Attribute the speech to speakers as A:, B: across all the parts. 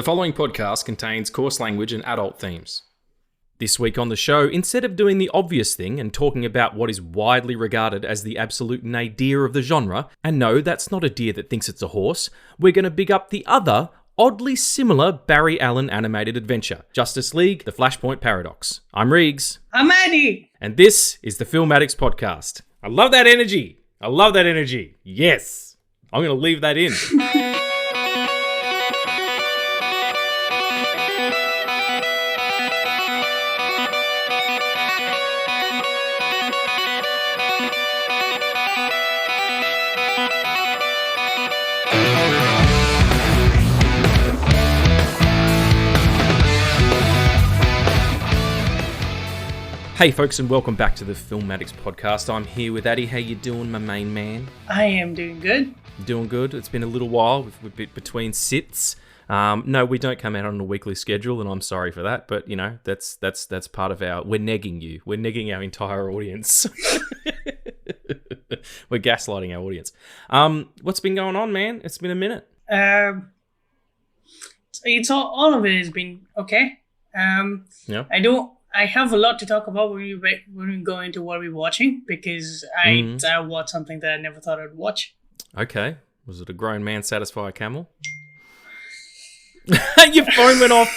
A: The following podcast contains coarse language and adult themes. This week on the show, instead of doing the obvious thing and talking about what is widely regarded as the absolute nadir of the genre, and no, that's not a deer that thinks it's a horse, we're going to big up the other, oddly similar Barry Allen animated adventure, Justice League, The Flashpoint Paradox. I'm Riggs.
B: I'm Andy.
A: And this is the Film Addicts Podcast. I love that energy. Yes. I'm going to leave that in. Hey folks, and welcome back to the Film Addicts Podcast. I'm here with Addy. How you doing, my main man?
B: I am doing good.
A: Doing good. It's been a little while. We've been between sits. No, we don't come out on a weekly schedule, and I'm sorry for that. But you know, that's part of our. We're negging you. We're negging our entire audience. We're gaslighting our audience. What's been going on, man? It's been a minute.
B: It's all of it has been okay.
A: Yeah.
B: I have a lot to talk about when we go into what we're watching, because I watched something that I never thought I'd watch. Okay.
A: Was it a grown man satisfy a camel? Your phone went off.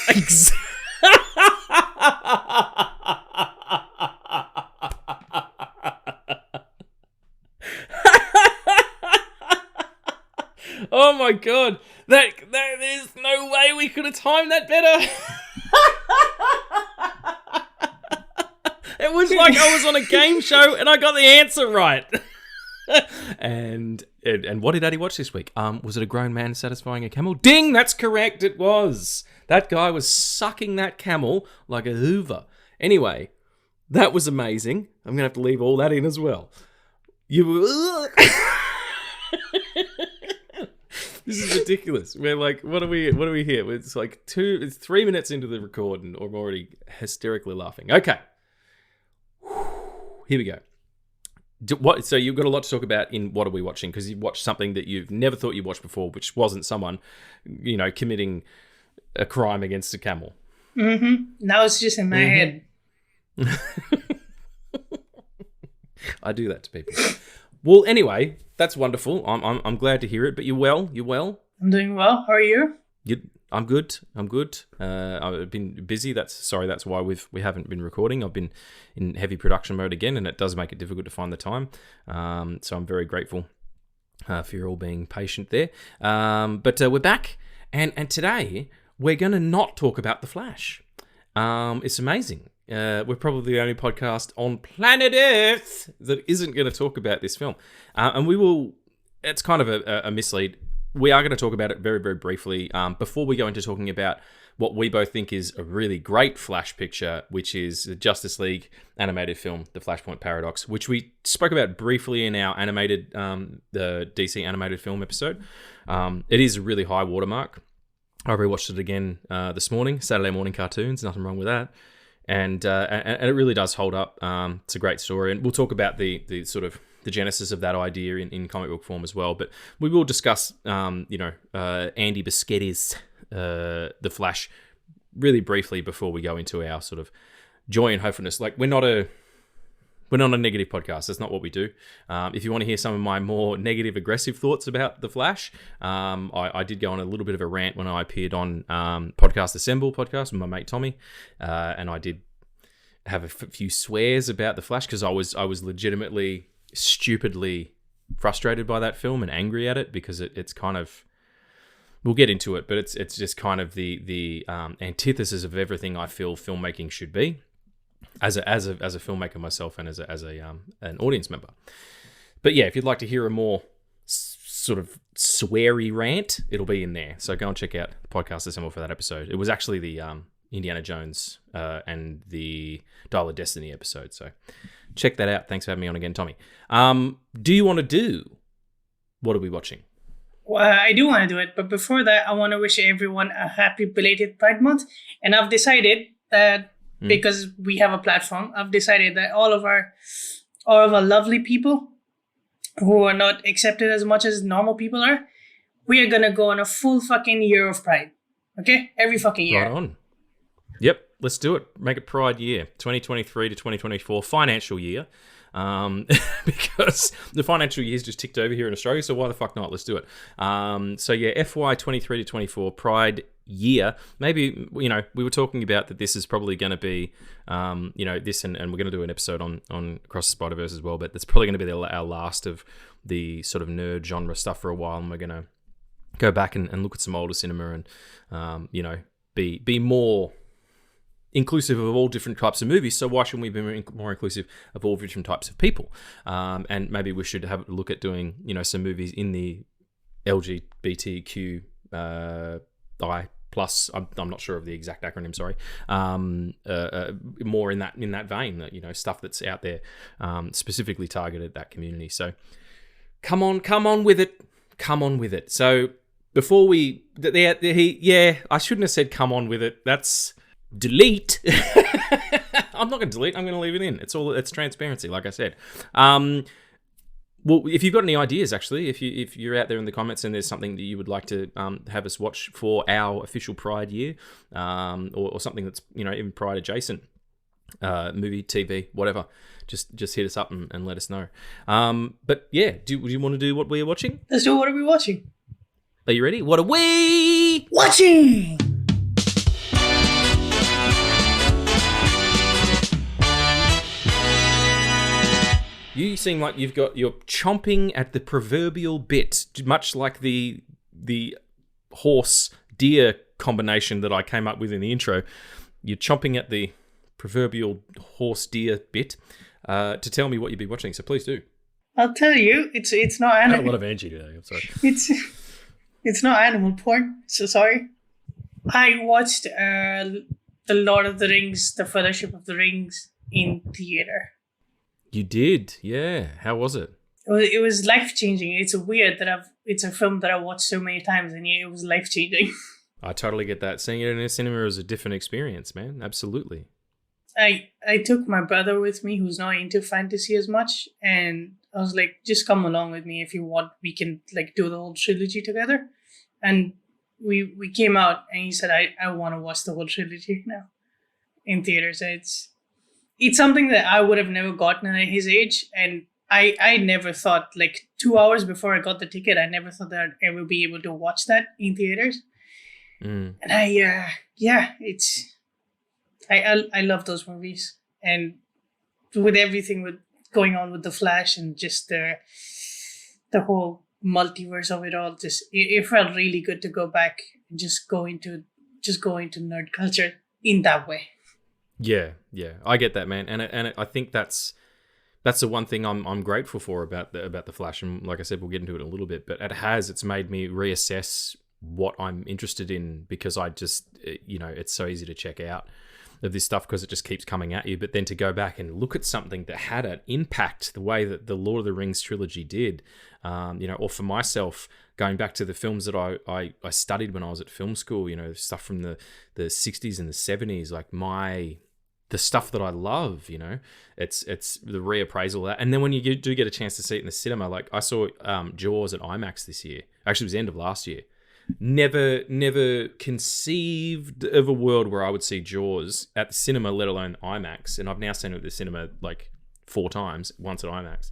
A: Oh my god. There's no way we could have timed that better. It was like I was on a game show and I got the answer right. And what did Addy watch this week? Was it a grown man satisfying a camel? Ding! That's correct, it was. That guy was sucking that camel like a hoover. Anyway, that was amazing. I'm going to have to leave all that in as well. This is ridiculous. We're like, what are we here? It's like 3 minutes into the record and I'm already hysterically laughing. Okay. Here we go. So you've got a lot to talk about in What Are We Watching? Because you've watched something that you've never thought you'd watched before, which wasn't someone, committing a crime against a camel.
B: Mm-hmm. Now it's just in my head.
A: I do that to people. Well, anyway, that's wonderful. I'm glad to hear it. But you're well.
B: I'm doing well. How are you?
A: I'm good. I've been busy. That's why we haven't been recording. I've been in heavy production mode again, and it does make it difficult to find the time. So I'm very grateful for you all being patient there. But we're back, and today we're going to not talk about The Flash. It's amazing. We're probably the only podcast on planet Earth that isn't going to talk about this film, and we will. It's kind of a mislead. We are going to talk about it very, very briefly before we go into talking about what we both think is a really great Flash picture, which is the Justice League animated film, The Flashpoint Paradox, which we spoke about briefly in our animated, the DC animated film episode. It is a really high watermark. I rewatched it again this morning, Saturday morning cartoons, nothing wrong with that. And it really does hold up. It's a great story, and we'll talk about the sort of the genesis of that idea in comic book form as well. But we will discuss, Andy Biscetti's The Flash really briefly before we go into our sort of joy and hopefulness. Like we're not a negative podcast. That's not what we do. If you want to hear some of my more negative, aggressive thoughts about The Flash, I did go on a little bit of a rant when I appeared on Podcast Assemble podcast with my mate Tommy, and I did have a few swears about The Flash because I was legitimately, stupidly frustrated by that film and angry at it because it's kind of, we'll get into it, but it's just kind of the antithesis of everything I feel filmmaking should be. As a filmmaker myself and as an audience member. But yeah, if you'd like to hear a more sort of sweary rant, it'll be in there. So go and check out the podcast assemble for that episode. It was actually the Indiana Jones and the Dial of Destiny episode. So check that out. Thanks for having me on again, Tommy. Do you want to do What Are We Watching?
B: Well, I do want to do it, but before that, I want to wish everyone a happy belated Pride Month. And I've decided that because we have a platform, I've decided that all of our lovely people who are not accepted as much as normal people are, we are going to go on a full fucking year of Pride. Okay? Every fucking year.
A: Right on. Yep, let's do it. Make it Pride year, 2023 to 2024 financial year. Because the financial year's just ticked over here in Australia, so why the fuck not? Let's do it. So yeah, FY 23 to 24 Pride year. Maybe, we were talking about that this is probably going to be, this, and we're going to do an episode on Across the Spider-Verse as well, but it's probably going to be our last of the sort of nerd genre stuff for a while, and we're going to go back and look at some older cinema and, be more inclusive of all different types of movies. So why shouldn't we be more inclusive of all different types of people? And maybe we should have a look at doing, some movies in the LGBTQ I plus. I'm not sure of the exact acronym. Sorry. More in that vein, that stuff that's out there, specifically targeted at that community. So come on with it. So before I shouldn't have said come on with it. That's delete. I'm not going to delete. I'm going to leave it in. It's transparency, like I said. Well, if you've got any ideas, actually, if you're out there in the comments and there's something that you would like to have us watch for our official Pride year, or something that's even Pride adjacent, movie, TV, whatever, just hit us up and let us know. But yeah, do you want to do what we're watching?
B: Let's do what are we watching.
A: Are you ready? What are we
B: watching?
A: You seem like you're chomping at the proverbial bit, much like the horse deer combination that I came up with in the intro. You're chomping at the proverbial horse deer bit to tell me what you've been watching. So please do.
B: I'll tell you, it's not animal.
A: I have a lot of energy today. I'm sorry.
B: It's not animal porn. So sorry. I watched The Lord of the Rings, The Fellowship of the Rings in theater.
A: You did, yeah. How was it?
B: It was life-changing. It's weird that it's a film that I watched so many times, and yeah, it was life-changing.
A: I totally get that. Seeing it in a cinema is a different experience, man. Absolutely.
B: I took my brother with me, who's not into fantasy as much, and I was like, just come along with me if you want. We can do the whole trilogy together. And we came out, and he said, I want to watch the whole trilogy now in theaters. It's something that I would have never gotten at his age, and I never thought, 2 hours before I got the ticket, I never thought that I'd ever be able to watch that in theaters. And I love those movies, and with everything going on with the Flash and just the whole multiverse of it all, it felt really good to go back and just go into nerd culture in that way.
A: Yeah, I get that, man, and I think that's the one thing I'm grateful for about the Flash, and like I said, we'll get into it in a little bit. But it's made me reassess what I'm interested in, because I just it's so easy to check out of this stuff because it just keeps coming at you. But then to go back and look at something that had an impact the way that the Lord of the Rings trilogy did, or for myself, going back to the films that I studied when I was at film school, stuff from the 60s and the 70s, the stuff that I love, it's the reappraisal of that. And then when you do get a chance to see it in the cinema, I saw Jaws at IMAX this year. Actually, it was the end of last year. Never conceived of a world where I would see Jaws at the cinema, let alone IMAX. And I've now seen it at the cinema 4 times, once at IMAX.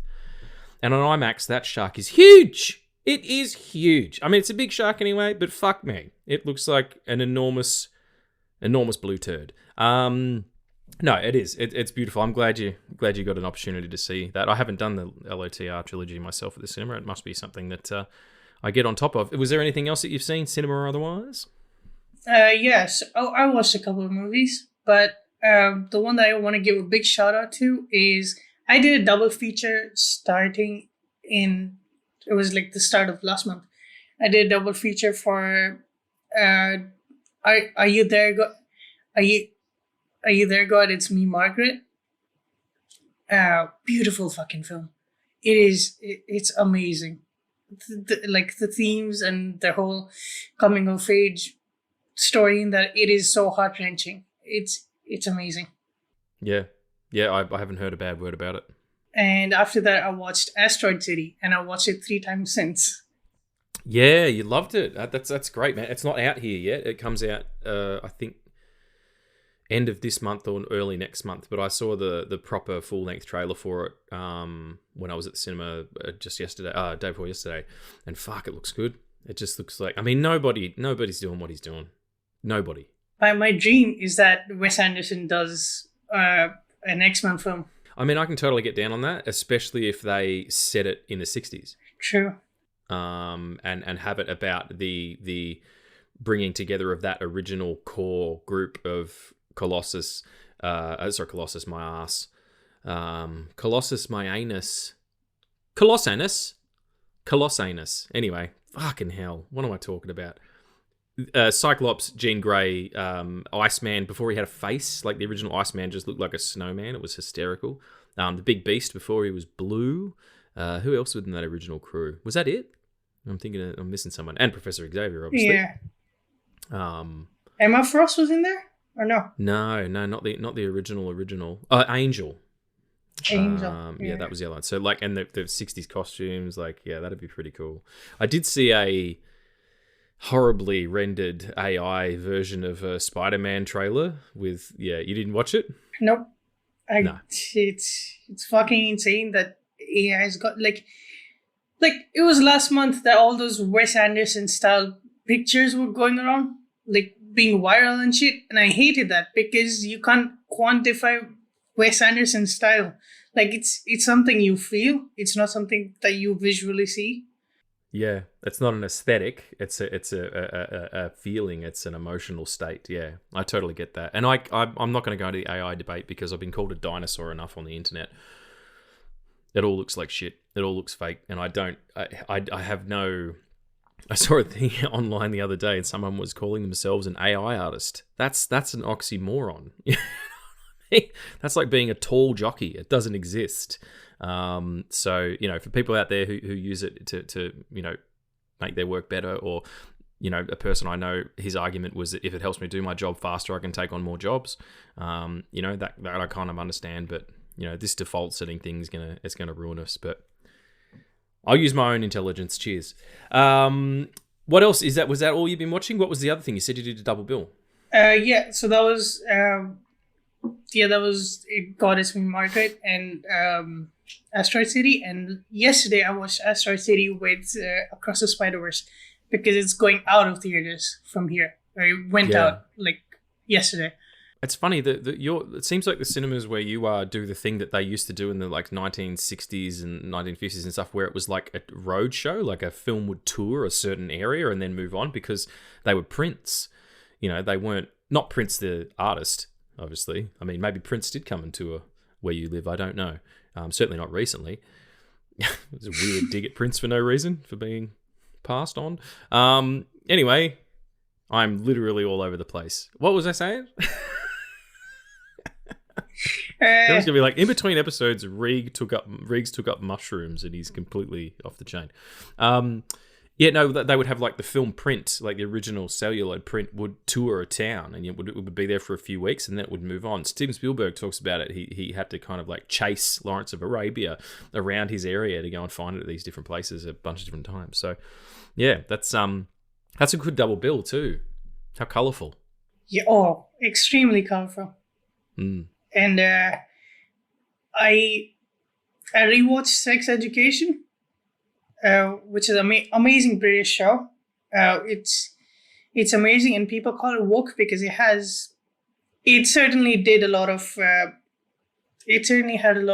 A: And on IMAX, that shark is huge. It is huge. I mean, it's a big shark anyway, but fuck me. It looks like an enormous blue turd. No, it is. It's beautiful. I'm glad you got an opportunity to see that. I haven't done the LOTR trilogy myself at the cinema. It must be something that I get on top of. Was there anything else that you've seen, cinema or otherwise?
B: Yes. I watched a couple of movies, but the one that I want to give a big shout out to is I did a double feature starting in, it was the start of last month. I did a double feature for Are You There, God? Are You There, God? It's Me, Margaret. Beautiful fucking film. It's amazing. The themes and the whole coming of age story in that, it is so heart-wrenching. It's amazing.
A: Yeah, I haven't heard a bad word about it.
B: And after that, I watched Asteroid City, and I watched it 3 times since.
A: Yeah, you loved it. That's great, man. It's not out here yet. It comes out, I think, end of this month or early next month. But I saw the proper full length trailer for it when I was at the cinema just yesterday, day before yesterday, and fuck, it looks good. It just looks like, I mean, nobody's doing what he's doing. Nobody.
B: My dream is that Wes Anderson does an X-Men film.
A: I mean, I can totally get down on that, especially if they set it in the 60s.
B: True.
A: And have it about the bringing together of that original core group of Colossus, Colossus my ass, Colossus my anus, Colossanus. Anyway, fucking hell, what am I talking about? Cyclops, Jean Grey, Iceman before he had a face, like the original Iceman just looked like a snowman. It was hysterical. The Big Beast before he was blue. Who else was in that original crew? Was that it? I'm thinking I'm missing someone. And Professor Xavier, obviously.
B: Yeah. Emma Frost was in there, or no?
A: No, not the original. Angel.
B: Angel.
A: Yeah, that was the other one. So like, and the 60s costumes, like, yeah, that'd be pretty cool. I did see a horribly rendered AI version of a Spider-Man trailer with, yeah, you didn't watch it?
B: Nope.
A: No.
B: It's fucking insane that AI's got like it was last month that all those Wes Anderson style pictures were going around, like being viral and shit, and I hated that because you can't quantify Wes Anderson style. Like it's something you feel, it's not something that you visually see.
A: Yeah, it's not an aesthetic. It's a feeling. It's an emotional state. Yeah, I totally get that. And I'm not going to go into the AI debate because I've been called a dinosaur enough on the internet. It all looks like shit. It all looks fake, and I have no. I saw a thing online the other day, and someone was calling themselves an AI artist. That's an oxymoron. That's like being a tall jockey. It doesn't exist. So, for people out there who use it to make their work better, or, a person I know, his argument was that if it helps me do my job faster, I can take on more jobs. That I kind of understand, but, this default setting thing it's gonna ruin us, but I'll use my own intelligence. Cheers. What else is that? Was that all you've been watching? What was the other thing? You said you did a double bill.
B: Yeah. So that was, that was Goddess Me Margaret and Asteroid City. And yesterday I watched Asteroid City with Across the Spider-Verse because it's going out of theaters from here. Or it went out like yesterday.
A: It's funny that it seems like the cinemas where you are do the thing that they used to do in the like 1960s and 1950s and stuff, where it was like a road show, like a film would tour a certain area and then move on because they were Prince. They weren't, not Prince the artist, obviously. I mean, maybe Prince did come and tour where you live. I don't know. Certainly not recently. It was a weird dig at Prince for no reason, for being passed on. Anyway, I'm literally all over the place. What was I saying? It was gonna be like in between episodes, Riggs took up mushrooms and he's completely off the chain. They would have like the film print, like the original celluloid print would tour a town, and it would be there for a few weeks, and then it would move on. Steven Spielberg talks about it. He had to kind of like chase Lawrence of Arabia around his area to go and find it at these different places a bunch of different times. So, yeah, that's a good double bill too. How colourful.
B: Yeah, extremely colourful.
A: Mm.
B: And I rewatched Sex Education, which is an amazing British show. It's amazing, and people call it woke because it certainly had a lot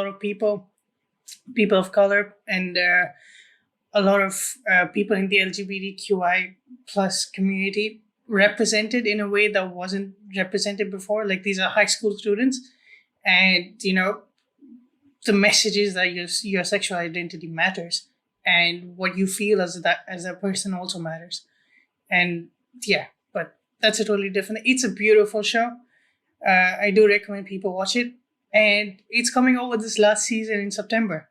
B: of people of color, and a lot of people in the LGBTQI plus community represented in a way that wasn't represented before. Like, these are high school students, and the message is that your sexual identity matters, and what you feel as a person also matters. And yeah, but that's a totally different. It's a beautiful show. I do recommend people watch it, and it's coming over this last season in September.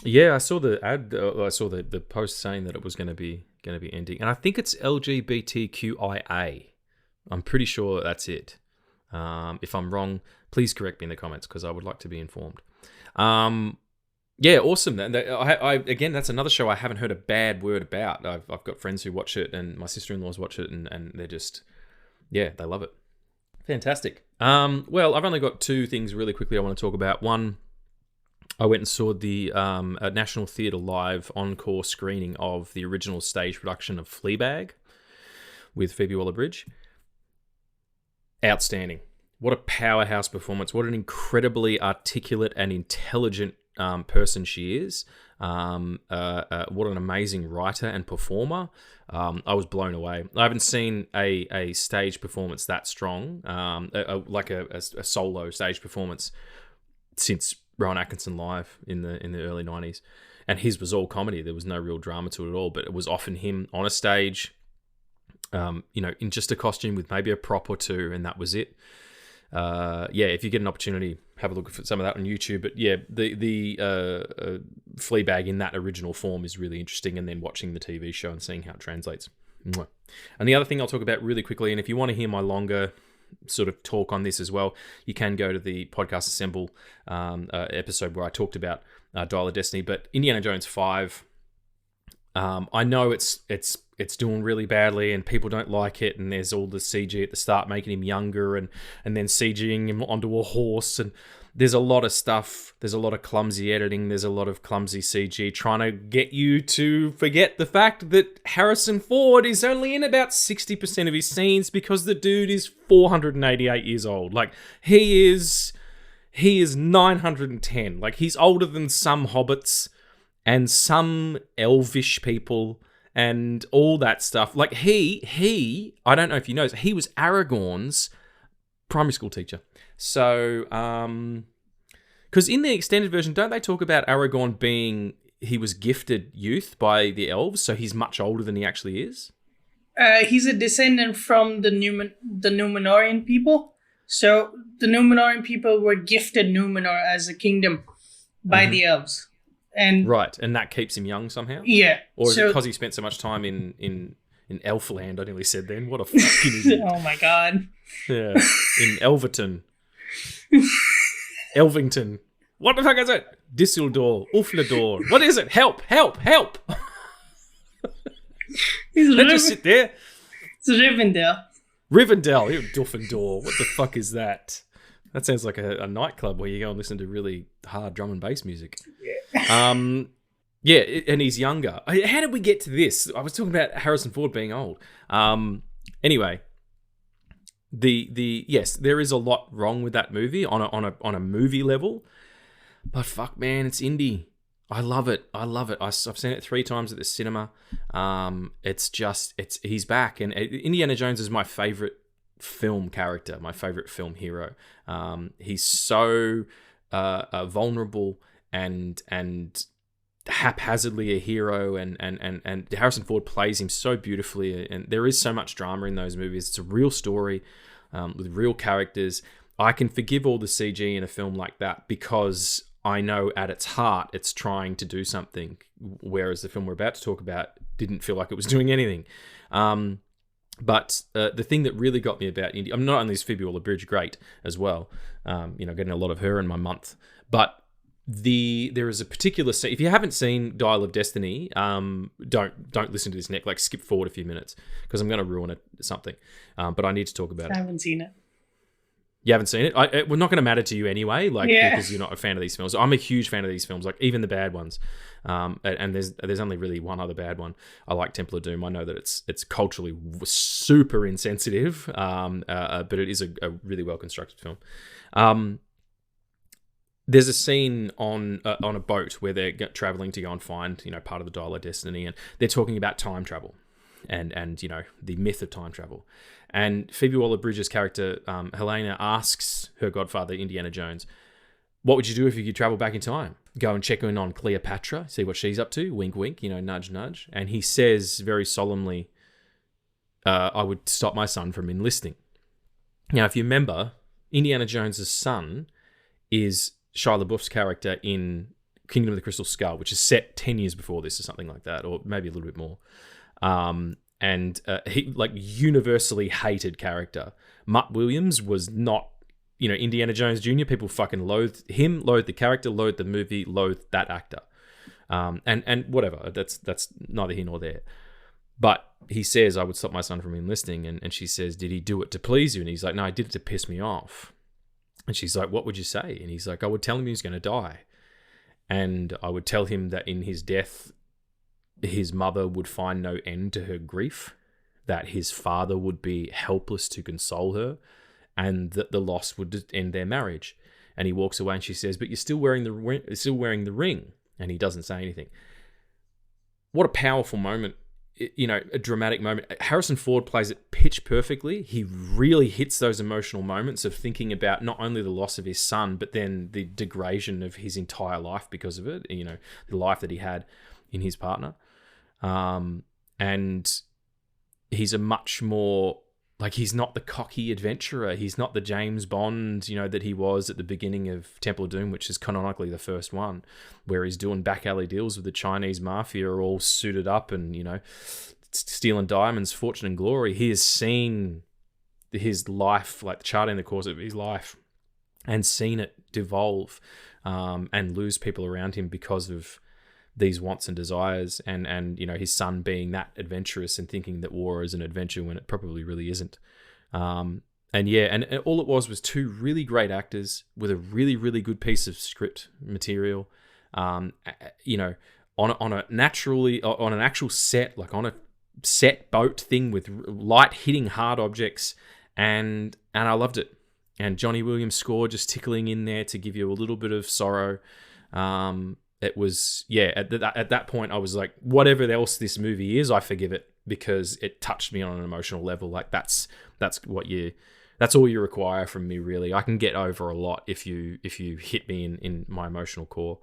A: Yeah, I saw the ad. I saw the post saying that it was going to be ending, and I think it's LGBTQIA. I'm pretty sure that's it. If I'm wrong, please correct me in the comments because I would like to be informed. Yeah, awesome. Again, that's another show I haven't heard a bad word about. I've got friends who watch it, and my sister-in-laws watch it, and they're just, yeah, they love it. Fantastic. Well, I've only got two things really quickly I want to talk about. One, I went and saw the National Theatre Live encore screening of the original stage production of Fleabag with Phoebe Waller-Bridge. Outstanding. What a powerhouse performance. What an incredibly articulate and intelligent person she is. What an amazing writer and performer. I was blown away. I haven't seen a stage performance that strong, like a solo stage performance, since Rowan Atkinson Live in the early 90s. And his was all comedy. There was no real drama to it at all, but it was often him on a stage, in just a costume with maybe a prop or two, and that was it. If you get an opportunity, have a look at some of that on YouTube. But yeah, the Fleabag in that original form is really interesting, and then watching the TV show and seeing how it translates. And the other thing I'll talk about really quickly, and if you want to hear my longer sort of talk on this as well, you can go to the Podcast Assemble episode where I talked about Dial of Destiny. But Indiana Jones 5, I know it's doing really badly and people don't like it, and there's all the CG at the start making him younger and then CGing him onto a horse, and there's a lot of stuff. There's a lot of clumsy editing. There's a lot of clumsy CG trying to get you to forget the fact that Harrison Ford is only in about 60% of his scenes because the dude is 488 years old. Like, he is 910. Like, he's older than some hobbits and some elvish people and all that stuff. Like, he, I don't know if you know, he was Aragorn's primary school teacher. So, because in the extended version, don't they talk about Aragorn he was gifted youth by the elves, so he's much older than he actually is?
B: He's a descendant from the Númenórean people. So the Númenórean people were gifted Númenor as a kingdom by the elves. And
A: right, and that keeps him young somehow?
B: Yeah.
A: Or is it because he spent so much time in Elfland? I nearly said then. What a fucking idiot.
B: Oh my god.
A: Yeah, in Elverton. Elvington. What the fuck is it? Disseldor. Ulflador. What is it? Help! Help! Help! Let's just sit there.
B: It's Rivendell.
A: Rivendell. Duffendor. What the fuck is that? That sounds like a nightclub where you go and listen to really hard drum and bass music. Yeah. And he's younger. How did we get to this? I was talking about Harrison Ford being old. Anyway, yes, there is a lot wrong with that movie on a movie level, but fuck, man, it's indie. I love it. I've seen it 3 times at the cinema. He's back, and Indiana Jones is my favorite film character, my favorite film hero. He's so vulnerable and haphazardly a hero, and Harrison Ford plays him so beautifully, and there is so much drama in those movies. It's a real story with real characters. I can forgive all the CG in a film like that because I know at its heart it's trying to do something, whereas the film we're about to talk about didn't feel like it was doing anything. But the thing that really got me about India, not only is Phoebe Waller-Bridge great as well, getting a lot of her in my month, but there is a particular scene. If you haven't seen Dial of Destiny, don't listen to this next. Like, skip forward a few minutes because I'm going to ruin something. But I need to talk about it.
B: I haven't seen it.
A: You haven't seen it? We're not going to matter to you anyway, because you're not a fan of these films. I'm a huge fan of these films, like even the bad ones. And there's only really one other bad one. I like Temple of Doom. I know that it's culturally super insensitive, but it is a really well constructed film. There's a scene on a boat where they're traveling to go and find part of the Dial of Destiny, and they're talking about time travel, and the myth of time travel. And Phoebe Waller-Bridge's character, Helena, asks her godfather, Indiana Jones, what would you do if you could travel back in time? Go and check in on Cleopatra, see what she's up to, wink, wink, nudge, nudge. And he says very solemnly, I would stop my son from enlisting. Now, if you remember, Indiana Jones's son is Shia LaBeouf's character in Kingdom of the Crystal Skull, which is set 10 years before this or something like that, or maybe a little bit more. And he, like, universally hated character. Mutt Williams was not Indiana Jones Jr., people fucking loathed him, loathed the character, loathed the movie, loathed that actor. And whatever, that's neither here nor there. But he says, I would stop my son from enlisting. And she says, did he do it to please you? And he's like, no, I did it to piss me off. And she's like, what would you say? And he's like, I would tell him he was going to die. And I would tell him that in his death, his mother would find no end to her grief, that his father would be helpless to console her, and that the loss would end their marriage. And he walks away and she says, but you're still wearing the ring. And he doesn't say anything. What a powerful moment. A dramatic moment. Harrison Ford plays it pitch perfectly. He really hits those emotional moments of thinking about not only the loss of his son, but then the degradation of his entire life because of it, the life that he had in his partner. And he's a much more, he's not the cocky adventurer. He's not the James Bond, that he was at the beginning of Temple of Doom, which is canonically the first one, where he's doing back alley deals with the Chinese mafia, all suited up and, stealing diamonds, fortune and glory. He has seen his life, charting the course of his life, and seen it devolve and lose people around him because of these wants and desires, and his son being that adventurous and thinking that war is an adventure when it probably really isn't. And all it was two really great actors with a really, really good piece of script material. On an actual set, on a set boat thing with light hitting hard objects, and I loved it. And Johnny Williams' score just tickling in there to give you a little bit of sorrow. It was, at that point, I was like, whatever else this movie is, I forgive it because it touched me on an emotional level. That's all you require from me, really. I can get over a lot if you hit me in my emotional core.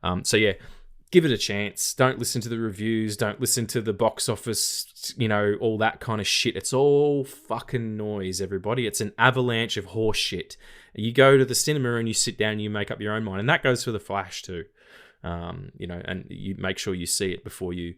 A: Give it a chance. Don't listen to the reviews. Don't listen to the box office, all that kind of shit. It's all fucking noise, everybody. It's an avalanche of horse shit. You go to the cinema and you sit down and you make up your own mind. And that goes for The Flash too. And you make sure you see it before you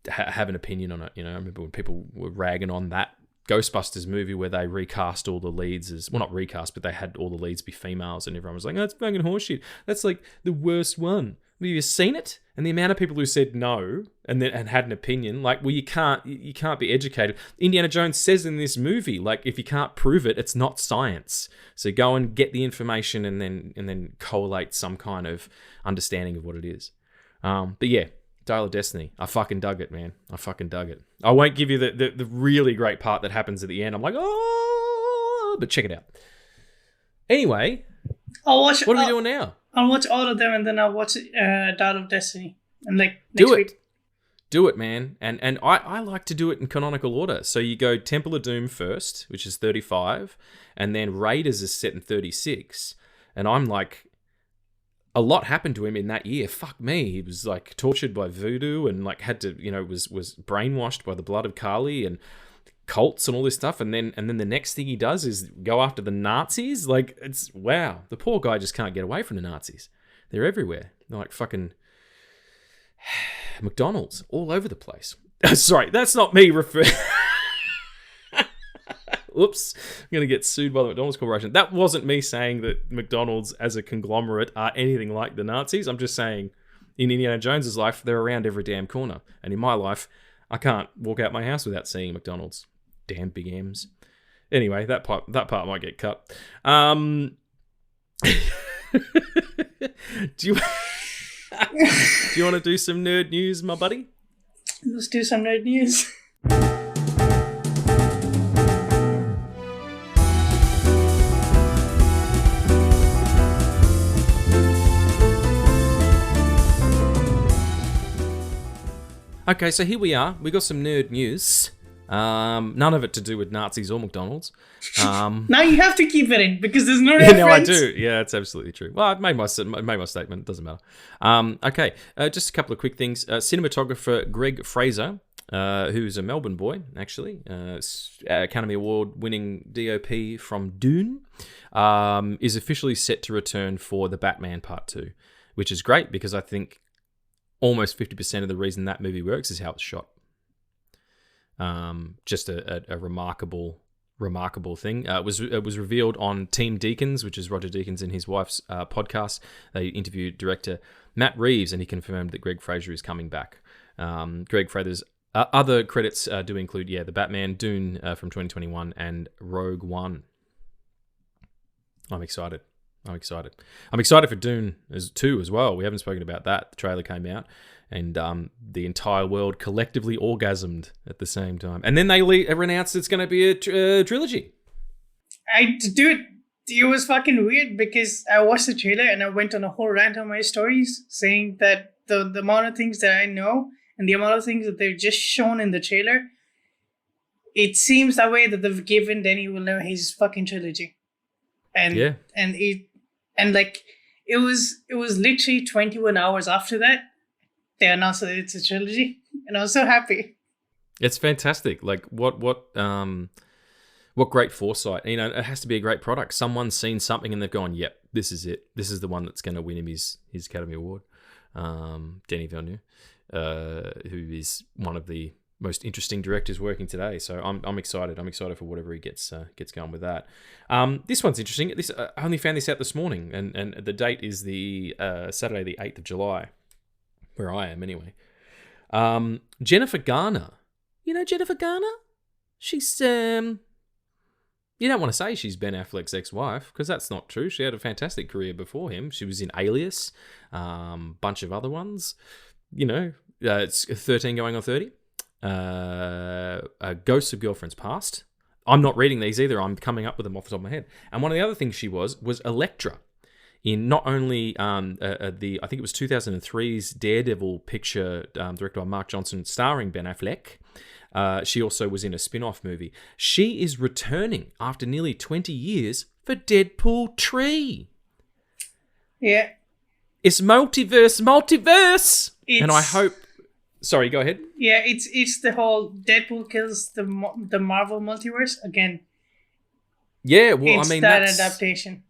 A: have an opinion on it. I remember when people were ragging on that Ghostbusters movie where they recast all the leads not recast, but they had all the leads be females, and everyone was like, "Oh, it's fucking horseshit. That's the worst one. Have you seen it?" And the amount of people who said no and had an opinion, you can't be educated. Indiana Jones says in this movie, if you can't prove it, it's not science. So go and get the information and then collate some kind of understanding of what it is. Dial of Destiny. I fucking dug it, man. I fucking dug it. I won't give you the really great part that happens at the end. I'm like, oh, but check it out. Anyway, what are we doing now?
B: I'll watch all of them and then I'll watch Dial of Destiny. And next week.
A: Do it, man. And I like to do it in canonical order. So you go Temple of Doom first, which is 35, and then Raiders is set in 36. And I'm like, a lot happened to him in that year. Fuck me. He was tortured by voodoo and had to, was brainwashed by the blood of Kali and cults and all this stuff. And then the next thing he does is go after the Nazis. It's wow. The poor guy just can't get away from the Nazis. They're everywhere. They're like fucking McDonald's all over the place. Sorry, that's not me referring. Oops, I'm going to get sued by the McDonald's Corporation. That wasn't me saying that McDonald's as a conglomerate are anything like the Nazis. I'm just saying in Indiana Jones's life, they're around every damn corner. And in my life, I can't walk out my house without seeing McDonald's. Damn big M's. Anyway, that part might get cut. Do you want to do some nerd news, my buddy?
B: Let's do some nerd news.
A: Okay, so here we are. We got some nerd news. None of it to do with Nazis or McDonald's.
B: Now you have to keep it in because there's no reference.
A: No, I do. Yeah, that's absolutely true. Well, I've made my statement. It doesn't matter. Okay, just a couple of quick things. Cinematographer Greg Fraser, who's a Melbourne boy, actually, Academy Award-winning DOP from Dune, is officially set to return for The Batman Part 2, which is great because I think almost 50% of the reason that movie works is how it's shot. Just a remarkable remarkable thing. It was revealed on Team Deakins, which is Roger Deakins and his wife's podcast. They interviewed director Matt Reeves, and he confirmed that Greg Fraser is coming back. Greg Fraser's other credits do include, The Batman, Dune from 2021, and Rogue One. I'm excited. I'm excited for Dune 2 as well. We haven't spoken about that. The trailer came out, and the entire world collectively orgasmed at the same time. And then they announced it's going to be a trilogy.
B: It was fucking weird because I watched the trailer and I went on a whole rant on my stories saying that the amount of things that I know and the amount of things that they've just shown in the trailer, it seems that way that they've given Denis Villeneuve his fucking trilogy. It was literally 21 hours after that they announced that it's a trilogy, and I was so happy.
A: It's fantastic. Like what great foresight. You know, it has to be a great product. Someone's seen something and they've gone, "Yep, this is it. This is the one that's going to win him his Academy Award." Denis Villeneuve, who is one of the most interesting directors working today. So I'm excited. I'm excited for whatever he gets going with that. This one's interesting. I only found this out this morning, and the date is the Saturday, the 8th of July, where I am anyway. Jennifer Garner. You know Jennifer Garner? She's you don't want to say she's Ben Affleck's ex-wife, because that's not true. She had a fantastic career before him. She was in Alias, bunch of other ones. You know, it's 13 going on 30. Ghosts of Girlfriends Past. I'm not reading these either. I'm coming up with them off the top of my head. And one of the other things she was Elektra in not only I think it was 2003's Daredevil picture directed by Mark Johnson starring Ben Affleck. She also was in a spin-off movie. She is returning after nearly 20 years for Deadpool 3.
B: Yeah.
A: It's multiverse. And I hope... Sorry, go ahead.
B: Yeah, it's the whole Deadpool kills the Marvel multiverse again.
A: Yeah, well,
B: it's
A: I mean
B: that's adaptation.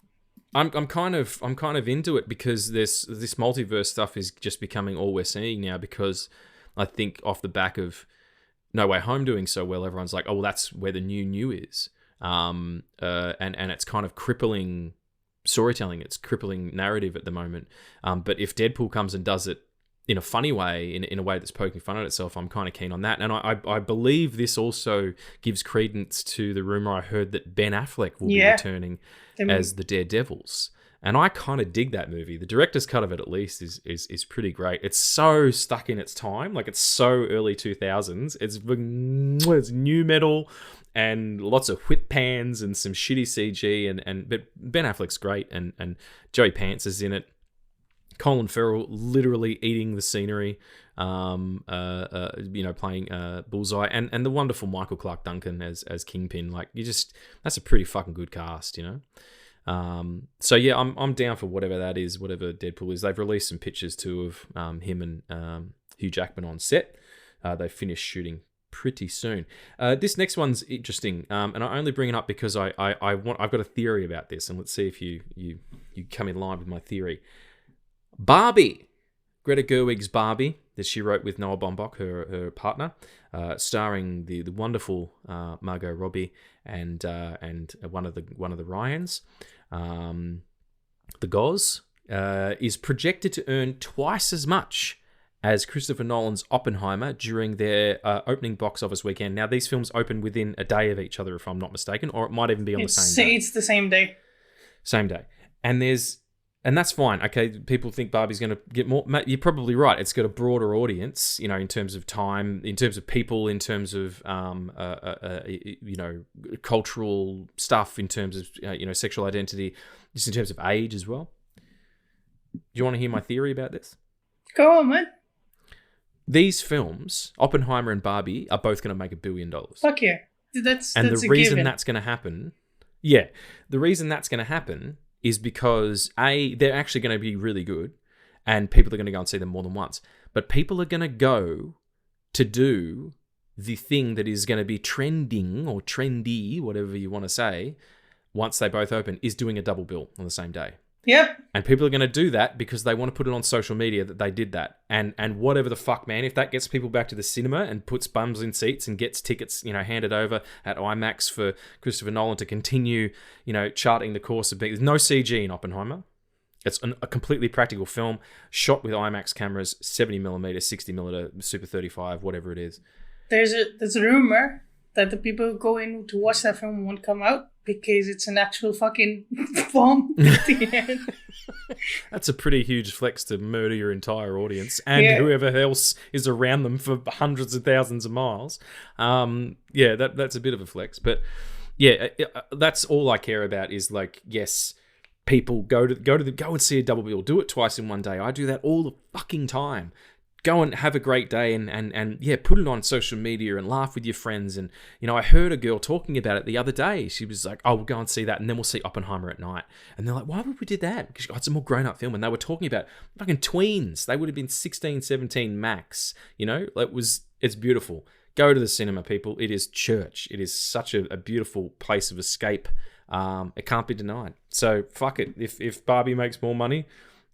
A: I'm kind of into it because this multiverse stuff is just becoming all we're seeing now, because I think off the back of No Way Home doing so well, everyone's like, oh, well, that's where the new is. And it's kind of crippling storytelling. It's crippling narrative at the moment. But if Deadpool comes and does it in a funny way, in a way that's poking fun at itself, I'm kind of keen on that. And I believe this also gives credence to the rumor I heard that Ben Affleck will be returning as the Daredevils. And I kind of dig that movie. The director's cut of it, at least, is pretty great. It's so stuck in its time. Like, it's so early 2000s. It's new metal and lots of whip pans and some shitty CG. But Ben Affleck's great, and Joey Pants is in it. Colin Farrell literally eating the scenery, playing Bullseye, and the wonderful Michael Clarke Duncan as Kingpin. Like, that's a pretty fucking good cast, you know. So yeah, I'm down for whatever that is, whatever Deadpool is. They've released some pictures too of him and Hugh Jackman on set. They finished shooting pretty soon. This next one's interesting, and I only bring it up because I've got a theory about this, and let's see if you come in line with my theory. Barbie, Greta Gerwig's Barbie, that she wrote with Noah Baumbach, her partner, starring the wonderful Margot Robbie and one of the Ryans, the Goz, is projected to earn twice as much as Christopher Nolan's Oppenheimer during their opening box office weekend. Now, these films open within a day of each other, if I'm not mistaken, or it might even be on the same day.
B: It's the same day.
A: Same day. And that's fine. Okay, people think Barbie's going to get more. You're probably right. It's got a broader audience, you know, in terms of time, in terms of people, in terms of cultural stuff, in terms of sexual identity, just in terms of age as well. Do you want to hear my theory about this?
B: Go on, man.
A: These films, Oppenheimer and Barbie, are both going to make $1 billion.
B: Fuck yeah, that's
A: the reason that's going to happen. Yeah, the reason that's going to happen is because they're actually going to be really good, and people are going to go and see them more than once. But people are going to go to do the thing that is going to be trending or trendy, whatever you want to say, once they both open, is doing a double bill on the same day.
B: Yep.
A: And people are going to do that because they want to put it on social media that they did that. And whatever the fuck, man, if that gets people back to the cinema and puts bums in seats and gets tickets, handed over at IMAX for Christopher Nolan to continue, charting the course of being... There's no CG in Oppenheimer. It's a completely practical film shot with IMAX cameras, 70mm, 60mm, Super 35, whatever it is.
B: There's a rumor that the people who go in to watch that film won't come out because it's an actual fucking bomb at the end.
A: That's a pretty huge flex to murder your entire audience and whoever else is around them for hundreds of thousands of miles. That's a bit of a flex. But yeah, that's all I care about is like, yes, people go and see a double bill. Do it twice in one day. I do that all the fucking time. Go and have a great day and put it on social media and laugh with your friends. And, I heard a girl talking about it the other day. She was like, oh, we'll go and see that and then we'll see Oppenheimer at night. And they're like, why would we do that? Because it's a more grown-up film. And they were talking about fucking tweens. They would have been 16, 17 max. It's beautiful. Go to the cinema, people. It is church. It is such a beautiful place of escape. It can't be denied. So fuck it. If Barbie makes more money,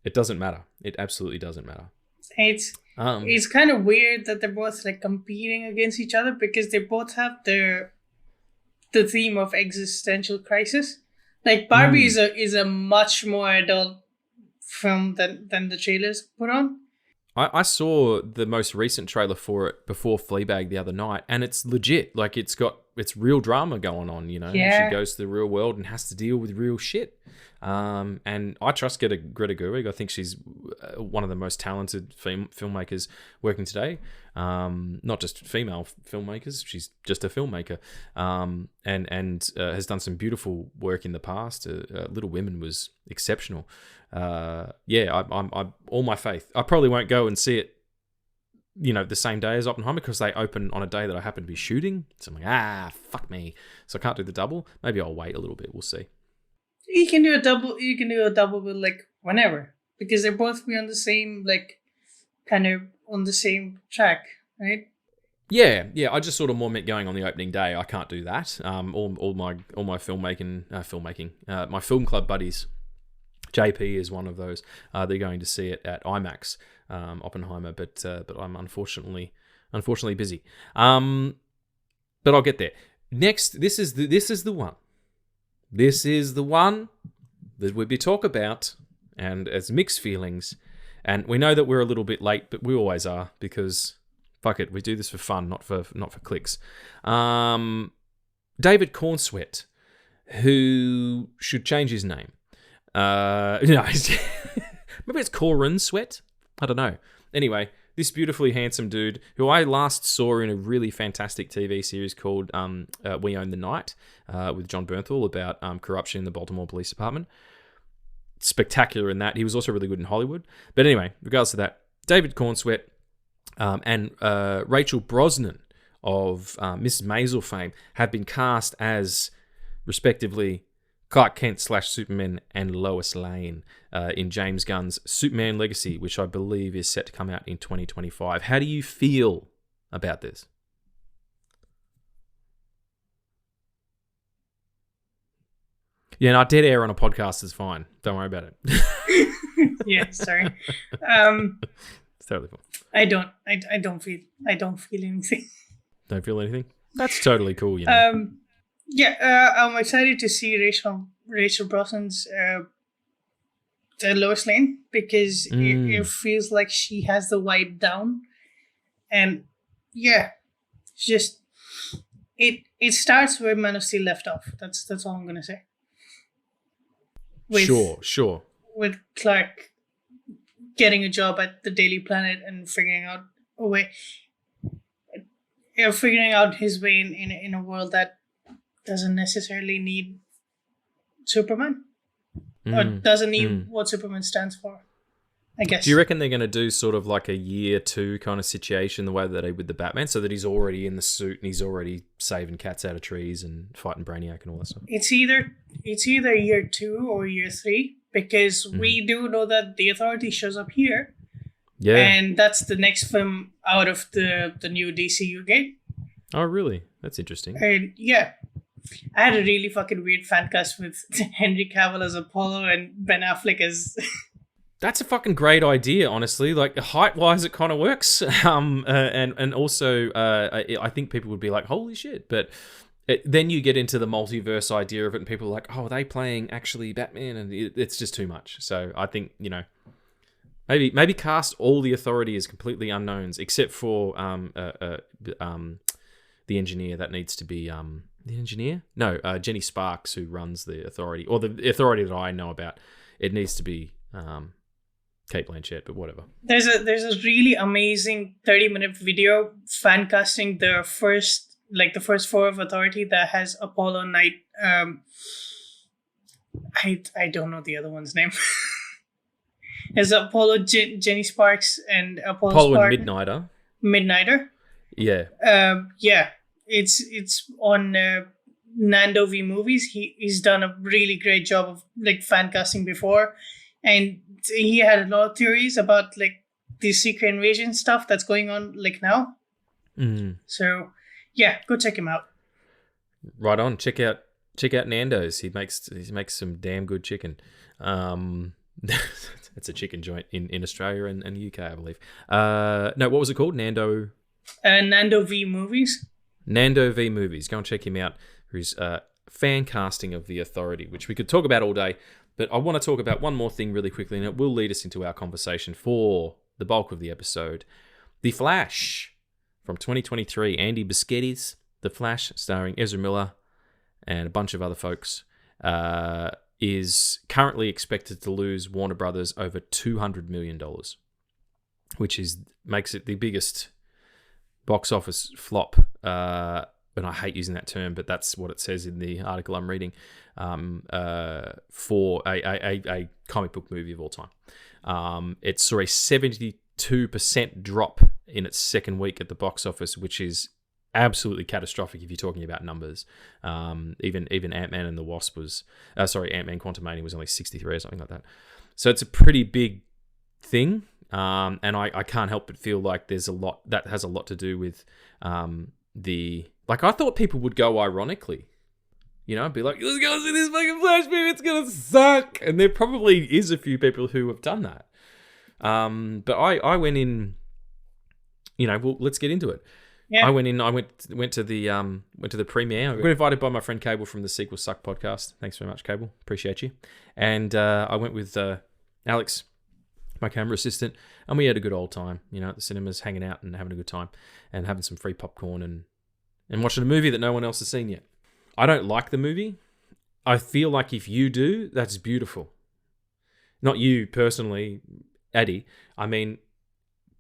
A: it doesn't matter. It absolutely doesn't matter.
B: It's kind of weird that they're both like competing against each other because they both have the theme of existential crisis. Like Barbie is a much more adult film than the trailers put on.
A: I saw the most recent trailer for it before Fleabag the other night, and it's legit. Like it's real drama going on.
B: Yeah.
A: She goes to the real world and has to deal with real shit. And I trust Greta Gerwig. I think she's one of the most talented filmmakers working today. Not just female filmmakers. She's just a filmmaker. And has done some beautiful work in the past. Little Women was exceptional. I'm all my faith. I probably won't go and see it, the same day as Oppenheimer because they open on a day that I happen to be shooting. So I'm like, fuck me. So I can't do the double. Maybe I'll wait a little bit. We'll see.
B: You can do a double with like whenever because they're both be on the same like kind of on the same track, right?
A: Yeah. I just sort of more meant going on the opening day. I can't do that. All my filmmaking, my film club buddies. JP is one of those. They're going to see it at IMAX, Oppenheimer, but I'm unfortunately busy. But I'll get there. Next, this is the one. This is the one that we'll be talk about, and as mixed feelings. And we know that we're a little bit late, but we always are because fuck it, we do this for fun, not for clicks. David Cornsweet, who should change his name. Maybe it's Corin Sweat. I don't know. Anyway, this beautifully handsome dude who I last saw in a really fantastic TV series called We Own the Night with John Bernthal about corruption in the Baltimore Police Department. Spectacular in that. He was also really good in Hollywood. But anyway, regardless of that, David Cornsweet and Rachel Brosnan of Mrs. Maisel fame have been cast as, respectively, Clark Kent / Superman and Lois Lane in James Gunn's Superman Legacy, which I believe is set to come out in 2025. How do you feel about this? Yeah, no, dead air on a podcast is fine. Don't worry about it.
B: Yeah, sorry.
A: It's totally fine.
B: I don't feel anything.
A: Don't feel anything? That's totally cool,
B: I'm excited to see Rachel Brosnan's Lois Lane because it feels like she has the vibe down, and it's just it starts where Man of Steel left off. That's all I'm gonna say.
A: Sure.
B: With Clark getting a job at the Daily Planet and figuring out a way, figuring out his way in a world that doesn't necessarily need Superman or doesn't need what Superman stands for, I guess.
A: Do you reckon they're going to do sort of like a year 2 kind of situation the way that they did with the Batman, so that he's already in the suit and he's already saving cats out of trees and fighting Brainiac and all that stuff?
B: It's either year 2 or year 3 because we do know that the Authority shows up here. Yeah. And that's the next film out of the new DCU game.
A: Oh, really? That's interesting.
B: And yeah. I had a really fucking weird fan cast with Henry Cavill as Apollo and Ben Affleck as.
A: That's a fucking great idea, honestly. Like, height-wise, it kind of works. And also, I think people would be like, holy shit. But then you get into the multiverse idea of it, and people are like, oh, are they playing actually Batman? And it's just too much. So I think, maybe cast all the Authority as completely unknowns, except for the engineer. That needs to be... the engineer? No, Jenny Sparks, who runs the Authority, or the Authority that I know about. It needs to be... Kate Blanchett, but whatever.
B: There's a really amazing 30-minute video fan casting the first four of Authority that has Apollo Knight. I don't know the other one's name. There's Apollo, Jenny Sparks, and Apollo
A: and Midnighter.
B: Midnighter.
A: Yeah.
B: Yeah. It's on Nando V Movies. He's done a really great job of like fan casting before. And he had a lot of theories about like the secret invasion stuff that's going on like now. So yeah, go check him out.
A: Right on. Check out Nando's. He makes some damn good chicken. It's a chicken joint in Australia and the UK, I believe. No, what was it called? Nando
B: V Movies.
A: Nando V Movies. Go and check him out. Who's fan casting of The Authority, which we could talk about all day. But I want to talk about one more thing really quickly, and it will lead us into our conversation for the bulk of the episode. The Flash from 2023, Andy Muschietti, The Flash, starring Ezra Miller and a bunch of other folks, is currently expected to lose Warner Brothers over $200 million, which makes it the biggest box office flop. And I hate using that term, but that's what it says in the article I'm reading, for a comic book movie of all time. It saw a 72% drop in its second week at the box office, which is absolutely catastrophic if you're talking about numbers. Even Ant-Man and the Wasp was... Ant-Man Quantumania was only 63 or something like that. So it's a pretty big thing, and I can't help but feel like there's a lot... That has a lot to do with the... Like, I thought people would go ironically. Be like, let's go see this fucking Flash movie, it's gonna suck. And there probably is a few people who have done that. But I went in, well, let's get into it. Yeah. I went to the premiere. I got invited by my friend Cable from the Sequel Suck podcast. Thanks very much, Cable. Appreciate you. And I went with Alex, my camera assistant, and we had a good old time, at the cinemas, hanging out and having a good time and having some free popcorn and watching a movie that no one else has seen yet. I don't like the movie. I feel like if you do, that's beautiful. Not you personally, Addy. I mean,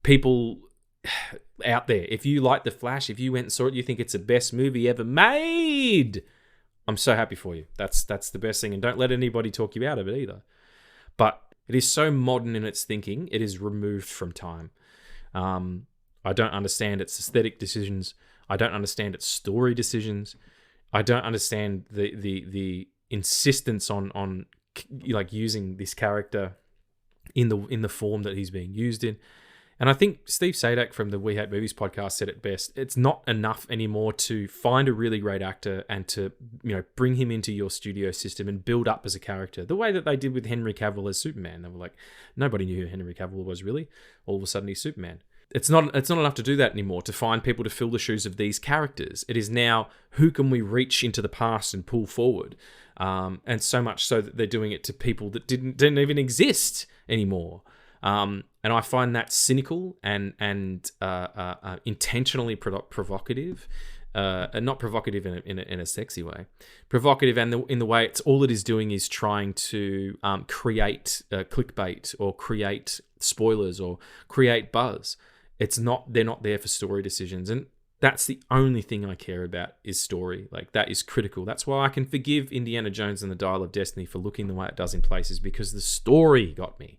A: people out there. If you like The Flash, if you went and saw it, you think it's the best movie ever made, I'm so happy for you. That's the best thing. And don't let anybody talk you out of it either. But it is so modern in its thinking. It is removed from time. I don't understand its aesthetic decisions. I don't understand its story decisions. I don't understand the insistence on like using this character in the form that he's being used in. And I think Steve Sadak from the We Hate Movies podcast said it best. It's not enough anymore to find a really great actor and to bring him into your studio system and build up as a character. The way that they did with Henry Cavill as Superman. They were like, nobody knew who Henry Cavill was really. All of a sudden he's Superman. It's not enough to do that anymore, to find people to fill the shoes of these characters. It is now, who can we reach into the past and pull forward? And so much so that they're doing it to people that didn't even exist anymore. And I find that cynical and intentionally provocative, and not provocative in a sexy way. Provocative, and in the way all it is doing is trying to create clickbait or create spoilers or create buzz. They're not there for story decisions, and that's the only thing I care about is story. Like, that is critical. That's why I can forgive Indiana Jones and the Dial of Destiny for looking the way it does in places, because the story got me.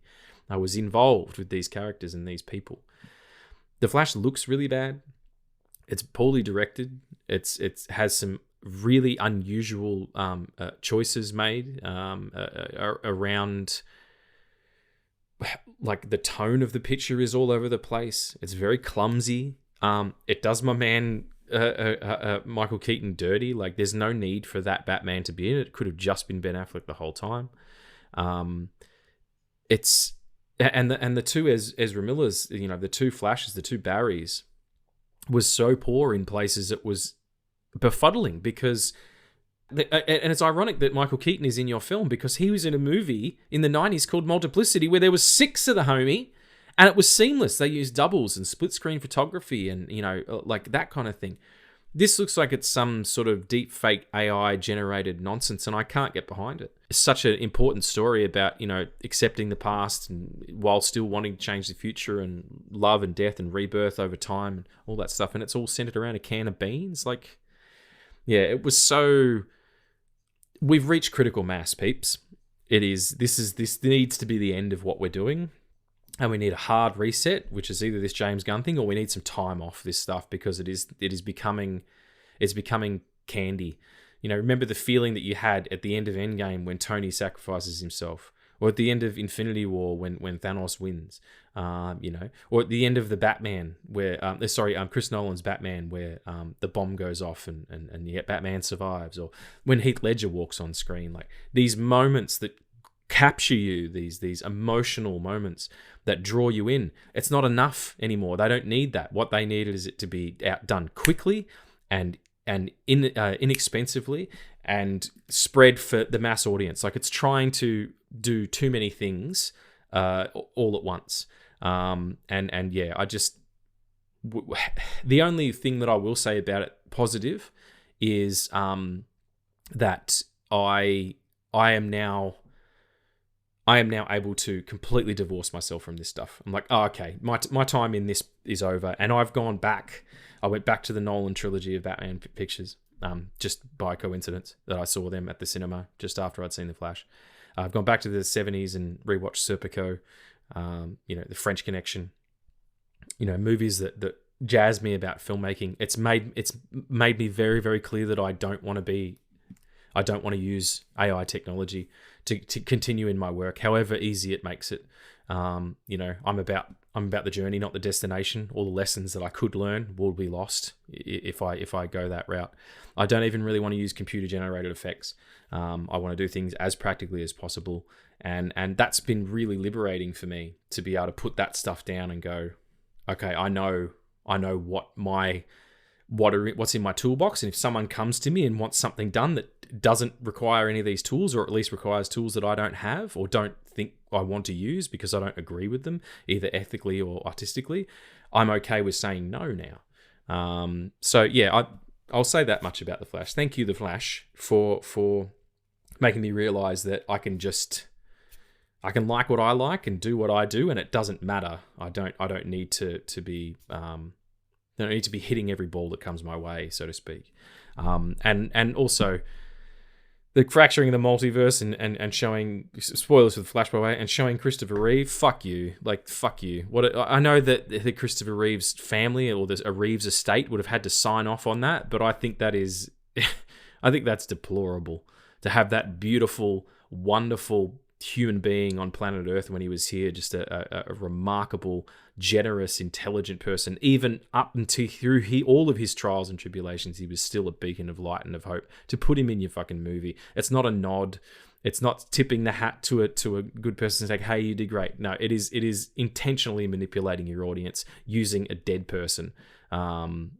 A: I was involved with these characters and these people. The Flash looks really bad. It's poorly directed. It has some really unusual choices made around, like, the tone of the picture is all over the place. It's very clumsy. It does my man Michael Keaton dirty. Like, there's no need for that Batman to be in it. It could have just been Ben Affleck the whole time. It's and the two Ezra Millers, the two Flashes, the two Barrys, was so poor in places it was befuddling, because and it's ironic that Michael Keaton is in your film, because he was in a movie in the 90s called Multiplicity where there was 6 of the homie and it was seamless. They used doubles and split screen photography and, like that kind of thing. This looks like it's some sort of deep fake AI generated nonsense, and I can't get behind it. It's such an important story about, accepting the past and while still wanting to change the future, and love and death and rebirth over time and all that stuff. And it's all centered around a can of beans. Like, yeah, it was so... We've reached critical mass, peeps. This needs to be the end of what we're doing. And we need a hard reset, which is either this James Gunn thing, or we need some time off this stuff, because it's becoming candy. Remember the feeling that you had at the end of Endgame when Tony sacrifices himself, or at the end of Infinity War when Thanos wins, or at the end of the Batman where Chris Nolan's Batman where the bomb goes off and yet Batman survives, or when Heath Ledger walks on screen. Like, these moments that capture you, these emotional moments that draw you in. It's not enough anymore. They don't need that. What they need is it to be outdone quickly and inexpensively and spread for the mass audience. Like, it's trying to do too many things all at once. The only thing that I will say about it positive is that I am now able to completely divorce myself from this stuff. I'm like, oh, okay, my time in this is over. And I've gone back. I went back to the Nolan trilogy of Batman pictures, just by coincidence that I saw them at the cinema just after I'd seen The Flash. I've gone back to the 70s and rewatched Serpico, The French Connection, movies that jazz me about filmmaking. It's made me very, very clear that I don't want to use AI technology to continue in my work, however easy it makes it. I'm about the journey, not the destination. All the lessons that I could learn will be lost if I go that route. I don't even really want to use computer generated effects. I want to do things as practically as possible, and that's been really liberating for me to be able to put that stuff down and go, okay, I know what's in my toolbox, and if someone comes to me and wants something done that doesn't require any of these tools, or at least requires tools that I don't have or don't think I want to use because I don't agree with them, either ethically or artistically, I'm okay with saying no now. So yeah, I'll say that much about The Flash. Thank you, The Flash, for making me realize that I can like what I like and do what I do, and it doesn't matter. I don't need to be don't need to be hitting every ball that comes my way, so to speak. And also the fracturing of the multiverse and showing, spoilers for The Flash by the way, and showing Christopher Reeve, fuck you. Like, fuck you. I know that the Christopher Reeve's family or a Reeves estate would have had to sign off on that, but I think that is, I think that's deplorable to have that beautiful, wonderful human being on planet Earth when he was here, just a remarkable, generous, intelligent person. Even up until through all of his trials and tribulations, he was still a beacon of light and of hope. To put him in your fucking movie, it's not a nod. It's not tipping the hat to a good person and saying, "Hey, you did great." No, it is intentionally manipulating your audience using a dead person. And